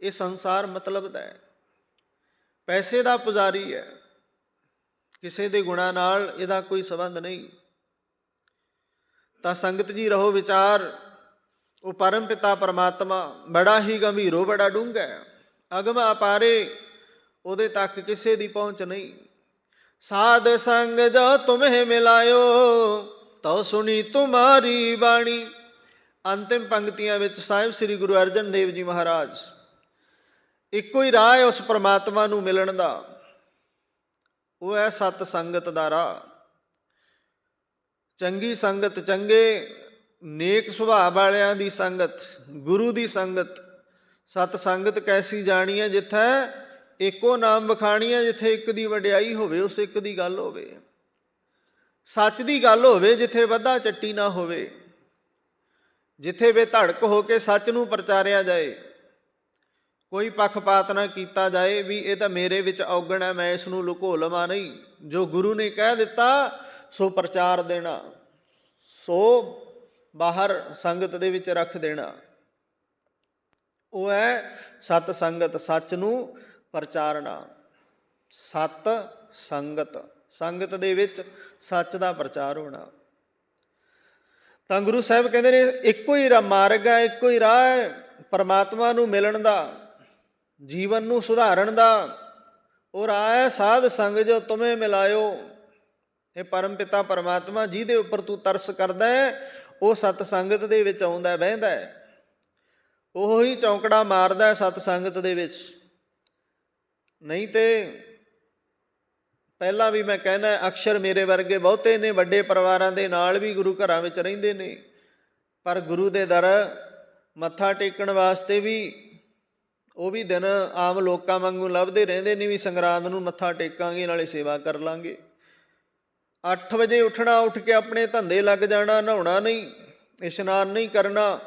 Speaker 1: ਇਹ ਸੰਸਾਰ ਮਤਲਬ ਦਾ ਹੈ, ਪੈਸੇ ਦਾ ਪੁਜਾਰੀ ਹੈ, ਕਿਸੇ ਦੇ ਗੁਣਾਂ ਨਾਲ ਇਹਦਾ ਕੋਈ ਸੰਬੰਧ ਨਹੀਂ। ਤਾਂ ਸੰਗਤ ਜੀ ਰਹੋ ਵਿਚਾਰ, ਉਹ ਪਰਮ ਪਿਤਾ ਪਰਮਾਤਮਾ ਬੜਾ ਹੀ ਗੰਭੀਰੋ ਬੜਾ ਡੂੰਘਾ ਹੈ, ਅਗਮ ਅਪਾਰੇ, ਉਹਦੇ ਤੱਕ ਕਿਸੇ ਦੀ ਪਹੁੰਚ ਨਹੀਂ। ਸਾਧ ਸੰਗ ਜੋ ਤੁਮਹਿ ਮਿਲਾਇਓ, ਤਉ ਸੁਣੀ ਤੁਮਾਰੀ ਬਾਣੀ। ਅੰਤਿਮ ਪੰਕਤੀਆਂ ਵਿੱਚ ਸਾਹਿਬ ਸ੍ਰੀ ਗੁਰੂ ਅਰਜਨ ਦੇਵ ਜੀ ਮਹਾਰਾਜ ਇੱਕੋ ਹੀ ਰਾਹ ਹੈ ਉਸ ਪਰਮਾਤਮਾ ਨੂੰ ਮਿਲਣ ਦਾ, ਉਹ ਹੈ ਸਤ ਸੰਗਤ ਦਾ ਰਾਹ। ਚੰਗੀ ਸੰਗਤ, ਚੰਗੇ ਨੇਕ ਸੁਭਾਅ ਵਾਲਿਆਂ ਦੀ ਸੰਗਤ, ਗੁਰੂ ਦੀ ਸੰਗਤ। ਸਤ ਸੰਗਤ ਕੈਸੀ ਜਾਣੀ ਹੈ, ਜਿੱਥੇ ਇੱਕੋ ਨਾਮ ਵਖਾਣੀ ਹੈ, ਜਿੱਥੇ ਇੱਕ ਦੀ ਵਡਿਆਈ ਹੋਵੇ, ਉਸ ਇੱਕ ਦੀ ਗੱਲ ਹੋਵੇ, ਸੱਚ ਦੀ ਗੱਲ ਹੋਵੇ, ਜਿੱਥੇ ਵਾਧਾ ਚੱਟੀ ਨਾ ਹੋਵੇ, ਜਿੱਥੇ ਬੇਧੜਕ ਹੋ ਕੇ ਸੱਚ ਨੂੰ ਪ੍ਰਚਾਰਿਆ ਜਾਏ, ਕੋਈ ਪੱਖਪਾਤ ਨਾ ਕੀਤਾ ਜਾਏ ਵੀ ਇਹ ਤਾਂ ਮੇਰੇ ਵਿੱਚ ਔਗਣ ਹੈ, ਮੈਂ ਇਸ ਨੂੰ ਲੁਕੋ ਲਵਾਂ। ਨਹੀਂ, ਜੋ ਗੁਰੂ ਨੇ ਕਹਿ ਦਿੱਤਾ ਸੋ ਪ੍ਰਚਾਰ ਦੇਣਾ, ਸੋ ਬਾਹਰ ਸੰਗਤ ਦੇ ਵਿੱਚ ਰੱਖ ਦੇਣਾ। ਉਹ ਹੈ ਸਤ ਸੰਗਤ, ਸੱਚ ਨੂੰ ਪ੍ਰਚਾਰਨਾ। ਸਤ ਸੰਗਤ, ਸੰਗਤ ਦੇ ਵਿੱਚ ਸੱਚ ਦਾ ਪ੍ਰਚਾਰ ਹੋਣਾ। ਤਾਂ ਗੁਰੂ ਸਾਹਿਬ ਕਹਿੰਦੇ ਨੇ ਇੱਕੋ ਹੀ ਮਾਰਗ ਹੈ, ਇੱਕੋ ਹੀ ਰਾਹ ਹੈ ਪਰਮਾਤਮਾ ਨੂੰ ਮਿਲਣ ਦਾ, ਜੀਵਨ ਨੂੰ ਸੁਧਾਰਨ ਦਾ। ਉਹ ਰਾਹ ਹੈ ਸਾਧ ਸੰਗ ਜੋ ਤੁਮੇ ਮਿਲਾਇਓ। ਇਹ ਪਰਮ ਪਿਤਾ ਪਰਮਾਤਮਾ ਜਿਹਦੇ ਉੱਪਰ ਤੂੰ ਤਰਸ ਕਰਦਾ ਹੈ, ਉਹ ਸਤ ਸੰਗਤ ਦੇ ਵਿੱਚ ਆਉਂਦਾ, ਬਹਿੰਦਾ ਹੈ, ਉਹ ਹੀ ਚੌਂਕੜਾ ਮਾਰਦਾ ਸਤ ਸੰਗਤ ਦੇ ਵਿੱਚ। ਨਹੀਂ ਤੇ ਪਹਿਲਾਂ ਵੀ ਮੈਂ ਕਹਿਣਾ, ਅਕਸਰ ਮੇਰੇ ਵਰਗੇ ਬਹੁਤੇ ਨੇ ਵੱਡੇ ਪਰਿਵਾਰਾਂ ਦੇ ਨਾਲ ਵੀ ਗੁਰੂ ਘਰਾਂ ਵਿੱਚ ਰਹਿੰਦੇ ਨੇ, ਪਰ ਗੁਰੂ ਦੇ ਦਰ ਮੱਥਾ ਟੇਕਣ ਵਾਸਤੇ ਵੀ ਉਹ ਵੀ ਦਿਨ ਆਮ ਲੋਕਾਂ ਵਾਂਗੂ ਲੱਭਦੇ ਰਹਿੰਦੇ ਨੇ ਵੀ ਸੰਗਰਾਂਦ ਨੂੰ ਮੱਥਾ ਟੇਕਾਂਗੇ, ਨਾਲੇ ਸੇਵਾ ਕਰ ਲਾਂਗੇ। 8 ਵਜੇ ਉੱਠਣਾ, ਉੱਠ ਕੇ ਆਪਣੇ ਧੰਦੇ ਲੱਗ ਜਾਣਾ, ਨਹਾਉਣਾ ਨਹੀਂ, ਇਸ਼ਨਾਨ ਨਹੀਂ ਕਰਨਾ,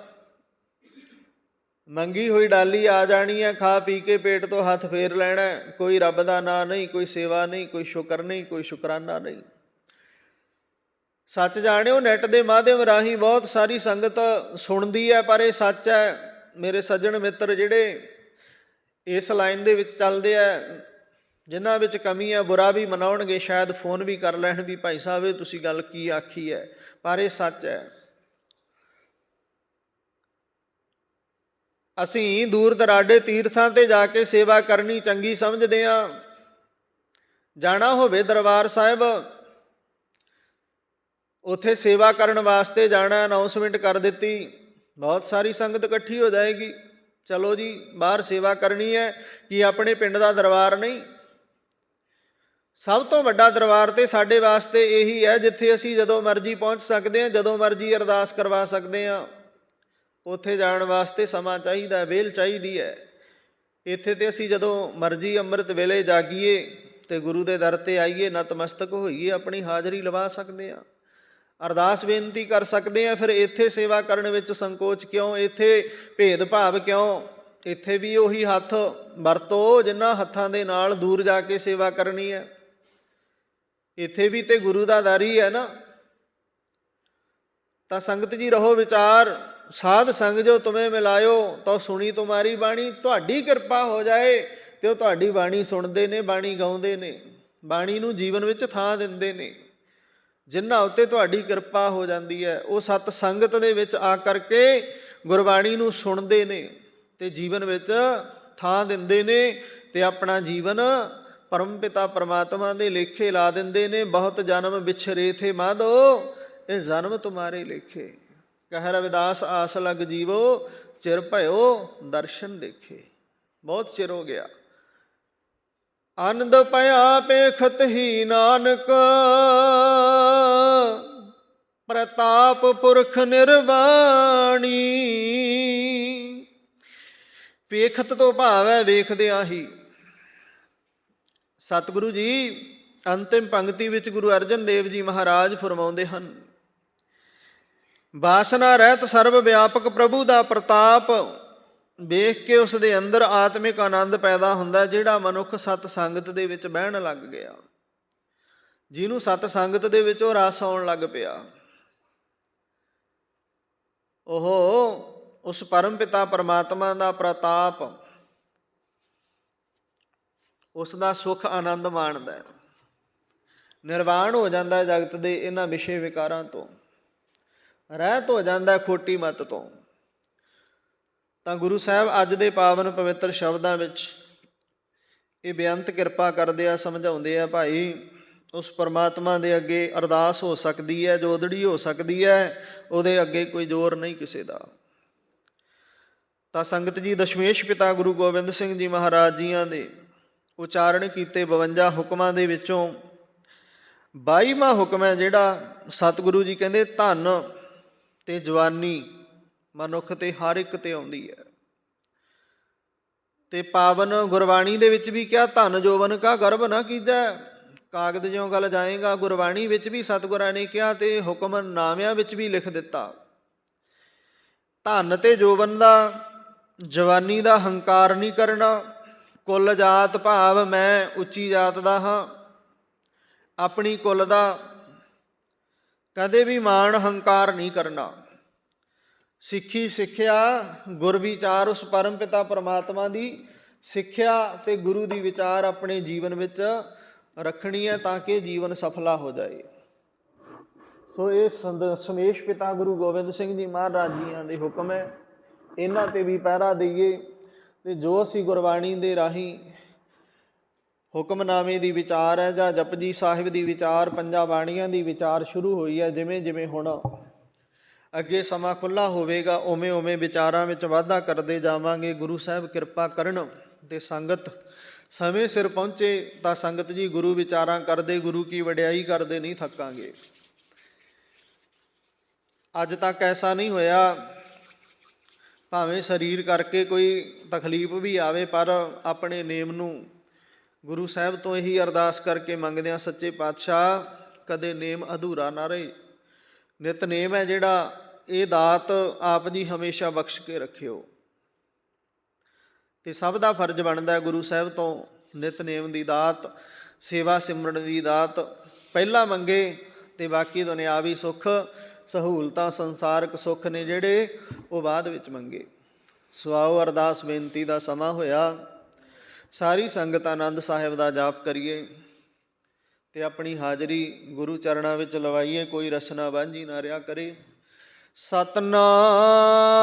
Speaker 1: ਮੰਗੀ ਹੋਈ ਡਾਲੀ ਆ ਜਾਣੀ ਹੈ, ਖਾ ਪੀ ਕੇ ਪੇਟ ਤੋਂ ਹੱਥ ਫੇਰ ਲੈਣਾ, ਕੋਈ ਰੱਬ ਦਾ ਨਾਂ ਨਹੀਂ, ਕੋਈ ਸੇਵਾ ਨਹੀਂ, ਕੋਈ ਸ਼ੁਕਰ ਨਹੀਂ, ਕੋਈ ਸ਼ੁਕਰਾਨਾ ਨਹੀਂ। ਸੱਚ ਜਾਣਿਓ, ਨੈੱਟ ਦੇ ਮਾਧਿਅਮ ਰਾਹੀਂ ਬਹੁਤ ਸਾਰੀ ਸੰਗਤ ਸੁਣਦੀ ਹੈ, ਪਰ ਇਹ ਸੱਚ ਹੈ। ਮੇਰੇ ਸੱਜਣ ਮਿੱਤਰ ਜਿਹੜੇ ਇਸ ਲਾਈਨ ਦੇ ਵਿੱਚ ਚੱਲਦੇ ਆ, ਜਿਨ੍ਹਾਂ ਵਿੱਚ ਕਮੀ ਹੈ, ਬੁਰਾ ਵੀ ਮਨਾਉਣਗੇ, ਸ਼ਾਇਦ ਫੋਨ ਵੀ ਕਰ ਲੈਣ ਵੀ ਭਾਈ ਸਾਹਿਬ ਇਹ ਤੁਸੀਂ ਗੱਲ ਕੀ ਆਖੀ ਹੈ, ਪਰ ਇਹ ਸੱਚ ਹੈ। ਅਸੀਂ ਦੂਰ ਦਰਾਡੇ ਤੀਰਥਾਂ 'ਤੇ ਜਾ ਕੇ ਸੇਵਾ ਕਰਨੀ ਚੰਗੀ ਸਮਝਦੇ ਹਾਂ। ਜਾਣਾ ਹੋਵੇ ਦਰਬਾਰ ਸਾਹਿਬ, ਉੱਥੇ ਸੇਵਾ ਕਰਨ ਵਾਸਤੇ ਜਾਣਾ, ਅਨਾਊਂਸਮੈਂਟ ਕਰ ਦਿੱਤੀ, ਬਹੁਤ ਸਾਰੀ ਸੰਗਤ ਇਕੱਠੀ ਹੋ ਜਾਏਗੀ, ਚਲੋ ਜੀ ਬਾਹਰ ਸੇਵਾ ਕਰਨੀ ਹੈ। ਕੀ ਆਪਣੇ ਪਿੰਡ ਦਾ ਦਰਬਾਰ ਨਹੀਂ? ਸਭ ਤੋਂ ਵੱਡਾ ਦਰਬਾਰ ਤੇ ਸਾਡੇ ਵਾਸਤੇ ਇਹੀ ਹੈ, ਜਿੱਥੇ ਅਸੀਂ ਜਦੋਂ ਮਰਜ਼ੀ ਪਹੁੰਚ ਸਕਦੇ ਹਾਂ, ਜਦੋਂ ਮਰਜ਼ੀ ਅਰਦਾਸ ਕਰਵਾ ਸਕਦੇ ਹਾਂ। ਉੱਥੇ ਜਾਣ ਵਾਸਤੇ ਸਮਾਂ ਚਾਹੀਦਾ, ਵੇਲ ਚਾਹੀਦੀ ਹੈ। ਇੱਥੇ ਤੇ ਅਸੀਂ ਜਦੋਂ ਮਰਜ਼ੀ ਅੰਮ੍ਰਿਤ ਵੇਲੇ ਜਾਗੀਏ ਅਤੇ ਗੁਰੂ ਦੇ ਦਰ 'ਤੇ ਆਈਏ, ਨਤਮਸਤਕ ਹੋਈਏ, ਆਪਣੀ ਹਾਜ਼ਰੀ ਲਵਾ ਸਕਦੇ ਹਾਂ, ਅਰਦਾਸ ਬੇਨਤੀ ਕਰ ਸਕਦੇ ਹਾਂ। ਫਿਰ ਇੱਥੇ ਸੇਵਾ ਕਰਨ ਵਿੱਚ ਸੰਕੋਚ ਕਿਉਂ? ਇੱਥੇ ਭੇਦਭਾਵ ਕਿਉਂ? ਇੱਥੇ ਵੀ ਉਹੀ ਹੱਥ ਵਰਤੋ ਜਿਨ੍ਹਾਂ ਹੱਥਾਂ ਦੇ ਨਾਲ ਦੂਰ ਜਾ ਕੇ ਸੇਵਾ ਕਰਨੀ ਹੈ। ਇੱਥੇ ਵੀ ਤੇ ਗੁਰੂ ਦਾ ਦਰ ਹੀ ਹੈ ਨਾ। ਤਾਂ ਸੰਗਤ ਜੀ ਰਹੋ ਵਿਚਾਰ, ਸਾਧ ਸੰਗ ਜੋ ਤੁਮੇ ਮਿਲਾਇਓ ਤਾਂ ਸੁਣੀ ਤੁਮਾਰੀ ਬਾਣੀ। ਤੁਹਾਡੀ ਕਿਰਪਾ ਹੋ ਜਾਏ ਤੇ ਉਹ ਤੁਹਾਡੀ ਬਾਣੀ ਸੁਣਦੇ ਨੇ, ਬਾਣੀ ਗਾਉਂਦੇ ਨੇ, ਬਾਣੀ ਨੂੰ ਜੀਵਨ ਵਿੱਚ ਥਾਂ ਦਿੰਦੇ ਨੇ। ਜਿਨ੍ਹਾਂ ਉੱਤੇ ਤੁਹਾਡੀ ਕਿਰਪਾ ਹੋ ਜਾਂਦੀ ਹੈ, ਉਹ ਸਤ ਸੰਗਤ ਦੇ ਵਿੱਚ ਆ ਕਰਕੇ ਗੁਰਬਾਣੀ ਨੂੰ ਸੁਣਦੇ ਨੇ ਅਤੇ ਜੀਵਨ ਵਿੱਚ ਥਾਂ ਦਿੰਦੇ ਨੇ ਅਤੇ ਆਪਣਾ ਜੀਵਨ ਪਰਮ ਪਿਤਾ ਪਰਮਾਤਮਾ ਦੇ ਲੇਖੇ ਲਾ ਦਿੰਦੇ ਨੇ। ਬਹੁਤ ਜਨਮ ਵਿਛਰੇ ਥੇ ਮਾਧੋ, ਇਹ ਜਨਮ ਤੁਮਾਰੇ ਲੇਖੇ। ਕਹਿ ਰਵਿਦਾਸ ਆਸ ਲਗ ਜੀਵੋ, ਚਿਰ ਭਇਓ ਦਰਸ਼ਨ ਦੇਖੇ। ਬਹੁਤ ਚਿਰ ਹੋ ਗਿਆ। ਆਨੰਦ ਪਿਆ ਪੇਖਤ ਹੀ ਨਾਨਕ, ਪ੍ਰਤਾਪ ਪੁਰਖ ਨਿਰਵਾਣੀ। ਵੇਖਤ ਤੋਂ ਭਾਵ ਹੈ ਵੇਖਦਿਆਂ ਹੀ। ਸਤਿਗੁਰੂ ਜੀ ਅੰਤਿਮ ਪੰਕਤੀ ਵਿੱਚ ਗੁਰੂ ਅਰਜਨ ਦੇਵ ਜੀ ਮਹਾਰਾਜ ਫਰਮਾਉਂਦੇ ਹਨ, ਵਾਸਨਾ ਰਹਿਤ ਸਰਬ ਵਿਆਪਕ ਪ੍ਰਭੂ ਦਾ ਪ੍ਰਤਾਪ ਵੇਖ ਕੇ ਉਸ ਦੇ ਅੰਦਰ ਆਤਮਿਕ ਆਨੰਦ ਪੈਦਾ ਹੁੰਦਾ। ਜਿਹੜਾ ਮਨੁੱਖ ਸਤ ਸੰਗਤ ਦੇ ਵਿੱਚ ਬਹਿਣ ਲੱਗ ਗਿਆ, ਜਿਹਨੂੰ ਸਤ ਸੰਗਤ ਦੇ ਵਿੱਚ ਉਹ ਰਸ ਆਉਣ ਲੱਗ ਪਿਆ, ਉਹ ਉਸ ਪਰਮ ਪਿਤਾ ਪਰਮਾਤਮਾ ਦਾ ਪ੍ਰਤਾਪ, ਉਸ ਦਾ ਸੁੱਖ ਆਨੰਦ ਮਾਣਦਾ ਹੈ, ਨਿਰਵਾਣ ਹੋ ਜਾਂਦਾ ਜਗਤ ਦੇ ਇਹਨਾਂ ਵਿਸ਼ੇ ਵਿਕਾਰਾਂ ਤੋਂ, ਰਹਿਤ ਹੋ ਜਾਂਦਾ ਖੋਟੀ ਮੱਤ ਤੋਂ। ਤਾਂ ਗੁਰੂ ਸਾਹਿਬ ਅੱਜ ਦੇ ਪਾਵਨ ਪਵਿੱਤਰ ਸ਼ਬਦਾਂ ਵਿੱਚ ਇਹ ਬੇਅੰਤ ਕਿਰਪਾ ਕਰਦੇ ਆ, ਸਮਝਾਉਂਦੇ ਆ, ਭਾਈ ਉਸ ਪਰਮਾਤਮਾ ਦੇ ਅੱਗੇ ਅਰਦਾਸ ਹੋ ਸਕਦੀ ਹੈ, ਜੋਦੜੀ ਹੋ ਸਕਦੀ ਹੈ, ਉਹਦੇ ਅੱਗੇ ਕੋਈ ਜ਼ੋਰ ਨਹੀਂ ਕਿਸੇ ਦਾ। ਤਾਂ ਸੰਗਤ ਜੀ, ਦਸ਼ਮੇਸ਼ ਪਿਤਾ ਗੁਰੂ ਗੋਬਿੰਦ ਸਿੰਘ ਜੀ ਮਹਾਰਾਜ ਜੀਆਂ ਦੇ ਉਚਾਰਨ ਕੀਤੇ 52 ਹੁਕਮਾਂ ਦੇ ਵਿੱਚੋਂ 22ਵਾਂ ਹੁਕਮ ਹੈ ਜਿਹੜਾ ਸਤਿਗੁਰੂ ਜੀ ਕਹਿੰਦੇ ਧਨ ਤੇ ਜਵਾਨੀ ਮਨੁੱਖ ਤੇ ਹਰ ਇੱਕ ਤੇ ਆਉਂਦੀ ਹੈ। ਤੇ ਪਾਵਨ ਗੁਰਬਾਣੀ ਦੇ ਵਿੱਚ ਵੀ ਕਿਹਾ, ਧਨ ਜੋਬਨ ਕਾ ਗਰਭ ਨਾ ਕੀਜੈ, ਕਾਗਦ ਜਿਉਂ ਗਲ ਜਾਏਗਾ। ਗੁਰਬਾਣੀ ਵਿੱਚ ਵੀ ਸਤਿਗੁਰਾਂ ਨੇ ਕਿਹਾ ਤੇ ਹੁਕਮਨਾਮਿਆਂ ਵਿੱਚ ਵੀ ਲਿਖ ਦਿੱਤਾ। ਧਨ ਤੇ ਜੋਬਨ ਦਾ, ਜਵਾਨੀ ਦਾ ਹੰਕਾਰ ਨਹੀਂ ਕਰਨਾ। ਕੁੱਲ ਜਾਤ ਭਾਵ ਮੈਂ ਉੱਚੀ ਜਾਤ ਦਾ ਹਾਂ, ਆਪਣੀ ਕੁੱਲ ਦਾ ਕਦੇ ਵੀ ਮਾਣ ਹੰਕਾਰ ਨਹੀਂ ਕਰਨਾ। ਸਿੱਖੀ ਸਿੱਖਿਆ ਗੁਰ ਵਿਚਾਰ, ਉਸ ਪਰਮ ਪਿਤਾ ਪਰਮਾਤਮਾ ਦੀ ਸਿੱਖਿਆ ਤੇ ਗੁਰੂ ਦੀ ਵਿਚਾਰ ਆਪਣੇ ਜੀਵਨ ਵਿੱਚ ਰੱਖਣੀ ਹੈ ਤਾਂ ਕਿ ਜੀਵਨ ਸਫਲਾ ਹੋ ਜਾਏ। ਸੋ ਇਹ ਦਸ਼ਮੇਸ਼ ਪਿਤਾ ਗੁਰੂ ਗੋਬਿੰਦ ਸਿੰਘ ਜੀ ਮਹਾਰਾਜ ਜੀਆਂ ਦੇ ਹੁਕਮ ਹੈ, ਇਹਨਾਂ 'ਤੇ ਵੀ ਪਹਿਰਾ ਦਈਏ। ਅਤੇ ਜੋ ਅਸੀਂ ਗੁਰਬਾਣੀ ਦੇ ਰਾਹੀਂ ਹੁਕਮਨਾਮੇ ਦੀ ਵਿਚਾਰ ਹੈ ਜਾਂ ਜਪਜੀ ਸਾਹਿਬ ਦੀ ਵਿਚਾਰ, ਪੰਜਾਂ ਬਾਣੀਆਂ ਦੀ ਵਿਚਾਰ ਸ਼ੁਰੂ ਹੋਈ ਹੈ, ਜਿਵੇਂ ਜਿਵੇਂ ਹੁਣ ਅੱਗੇ ਸਮਾਂ ਖੁੱਲ੍ਹਾ ਹੋਵੇਗਾ ਉਵੇਂ ਉਵੇਂ ਵਿਚਾਰਾਂ ਵਿੱਚ ਵਾਧਾ ਕਰਦੇ ਜਾਵਾਂਗੇ। ਗੁਰੂ ਸਾਹਿਬ ਕਿਰਪਾ ਕਰਨ ਅਤੇ ਸੰਗਤ ਸਮੇਂ ਸਿਰ ਪਹੁੰਚੇ ਤਾਂ ਸੰਗਤ ਜੀ ਗੁਰੂ ਵਿਚਾਰਾਂ ਕਰਦੇ, ਗੁਰੂ ਕੀ ਵਡਿਆਈ ਕਰਦੇ ਨਹੀਂ ਥੱਕਾਂਗੇ। ਅੱਜ ਤੱਕ ਐਸਾ ਨਹੀਂ ਹੋਇਆ, ਭਾਵੇਂ ਸਰੀਰ ਕਰਕੇ ਕੋਈ ਤਕਲੀਫ ਵੀ ਆਵੇ, ਪਰ ਆਪਣੇ ਨੇਮ ਨੂੰ ਗੁਰੂ ਸਾਹਿਬ ਤੋਂ ਇਹੀ ਅਰਦਾਸ ਕਰਕੇ ਮੰਗਦੇ ਹਾਂ, ਸੱਚੇ ਪਾਤਸ਼ਾਹ ਕਦੇ ਨੇਮ ਅਧੂਰਾ ਨਾ ਰਹੇ। ਨਿਤਨੇਮ ਹੈ ਜਿਹੜਾ, ਇਹ ਦਾਤ ਆਪ ਜੀ ਹਮੇਸ਼ਾ ਬਖਸ਼ ਕੇ ਰੱਖਿਓ। ਅਤੇ ਸਭ ਦਾ ਫਰਜ਼ ਬਣਦਾ ਗੁਰੂ ਸਾਹਿਬ ਤੋਂ ਨਿਤਨੇਮ ਦੀ ਦਾਤ, ਸੇਵਾ ਸਿਮਰਨ ਦੀ ਦਾਤ ਪਹਿਲਾਂ ਮੰਗੇ ਅਤੇ ਬਾਕੀ ਦੁਨਿਆਵੀ ਸੁੱਖ ਸਹੂਲਤਾਂ, ਸੰਸਾਰਕ ਸੁੱਖ ਨੇ ਜਿਹੜੇ, ਉਹ ਬਾਅਦ ਵਿੱਚ ਮੰਗੇ। ਸੋ ਆਓ, ਅਰਦਾਸ ਬੇਨਤੀ ਦਾ ਸਮਾਂ ਹੋਇਆ। ਸਾਰੀ ਸੰਗਤ ਆਨੰਦ ਸਾਹਿਬ ਦਾ ਜਾਪ ਕਰੀਏ ਅਤੇ ਆਪਣੀ ਹਾਜ਼ਰੀ ਗੁਰੂ ਚਰਨਾਂ ਵਿੱਚ ਲਵਾਈਏ। ਕੋਈ ਰਸਨਾ ਵਾਂਝੀ ਨਾ ਰਿਹਾ ਕਰੇ। ਸਤਿਨਾਮ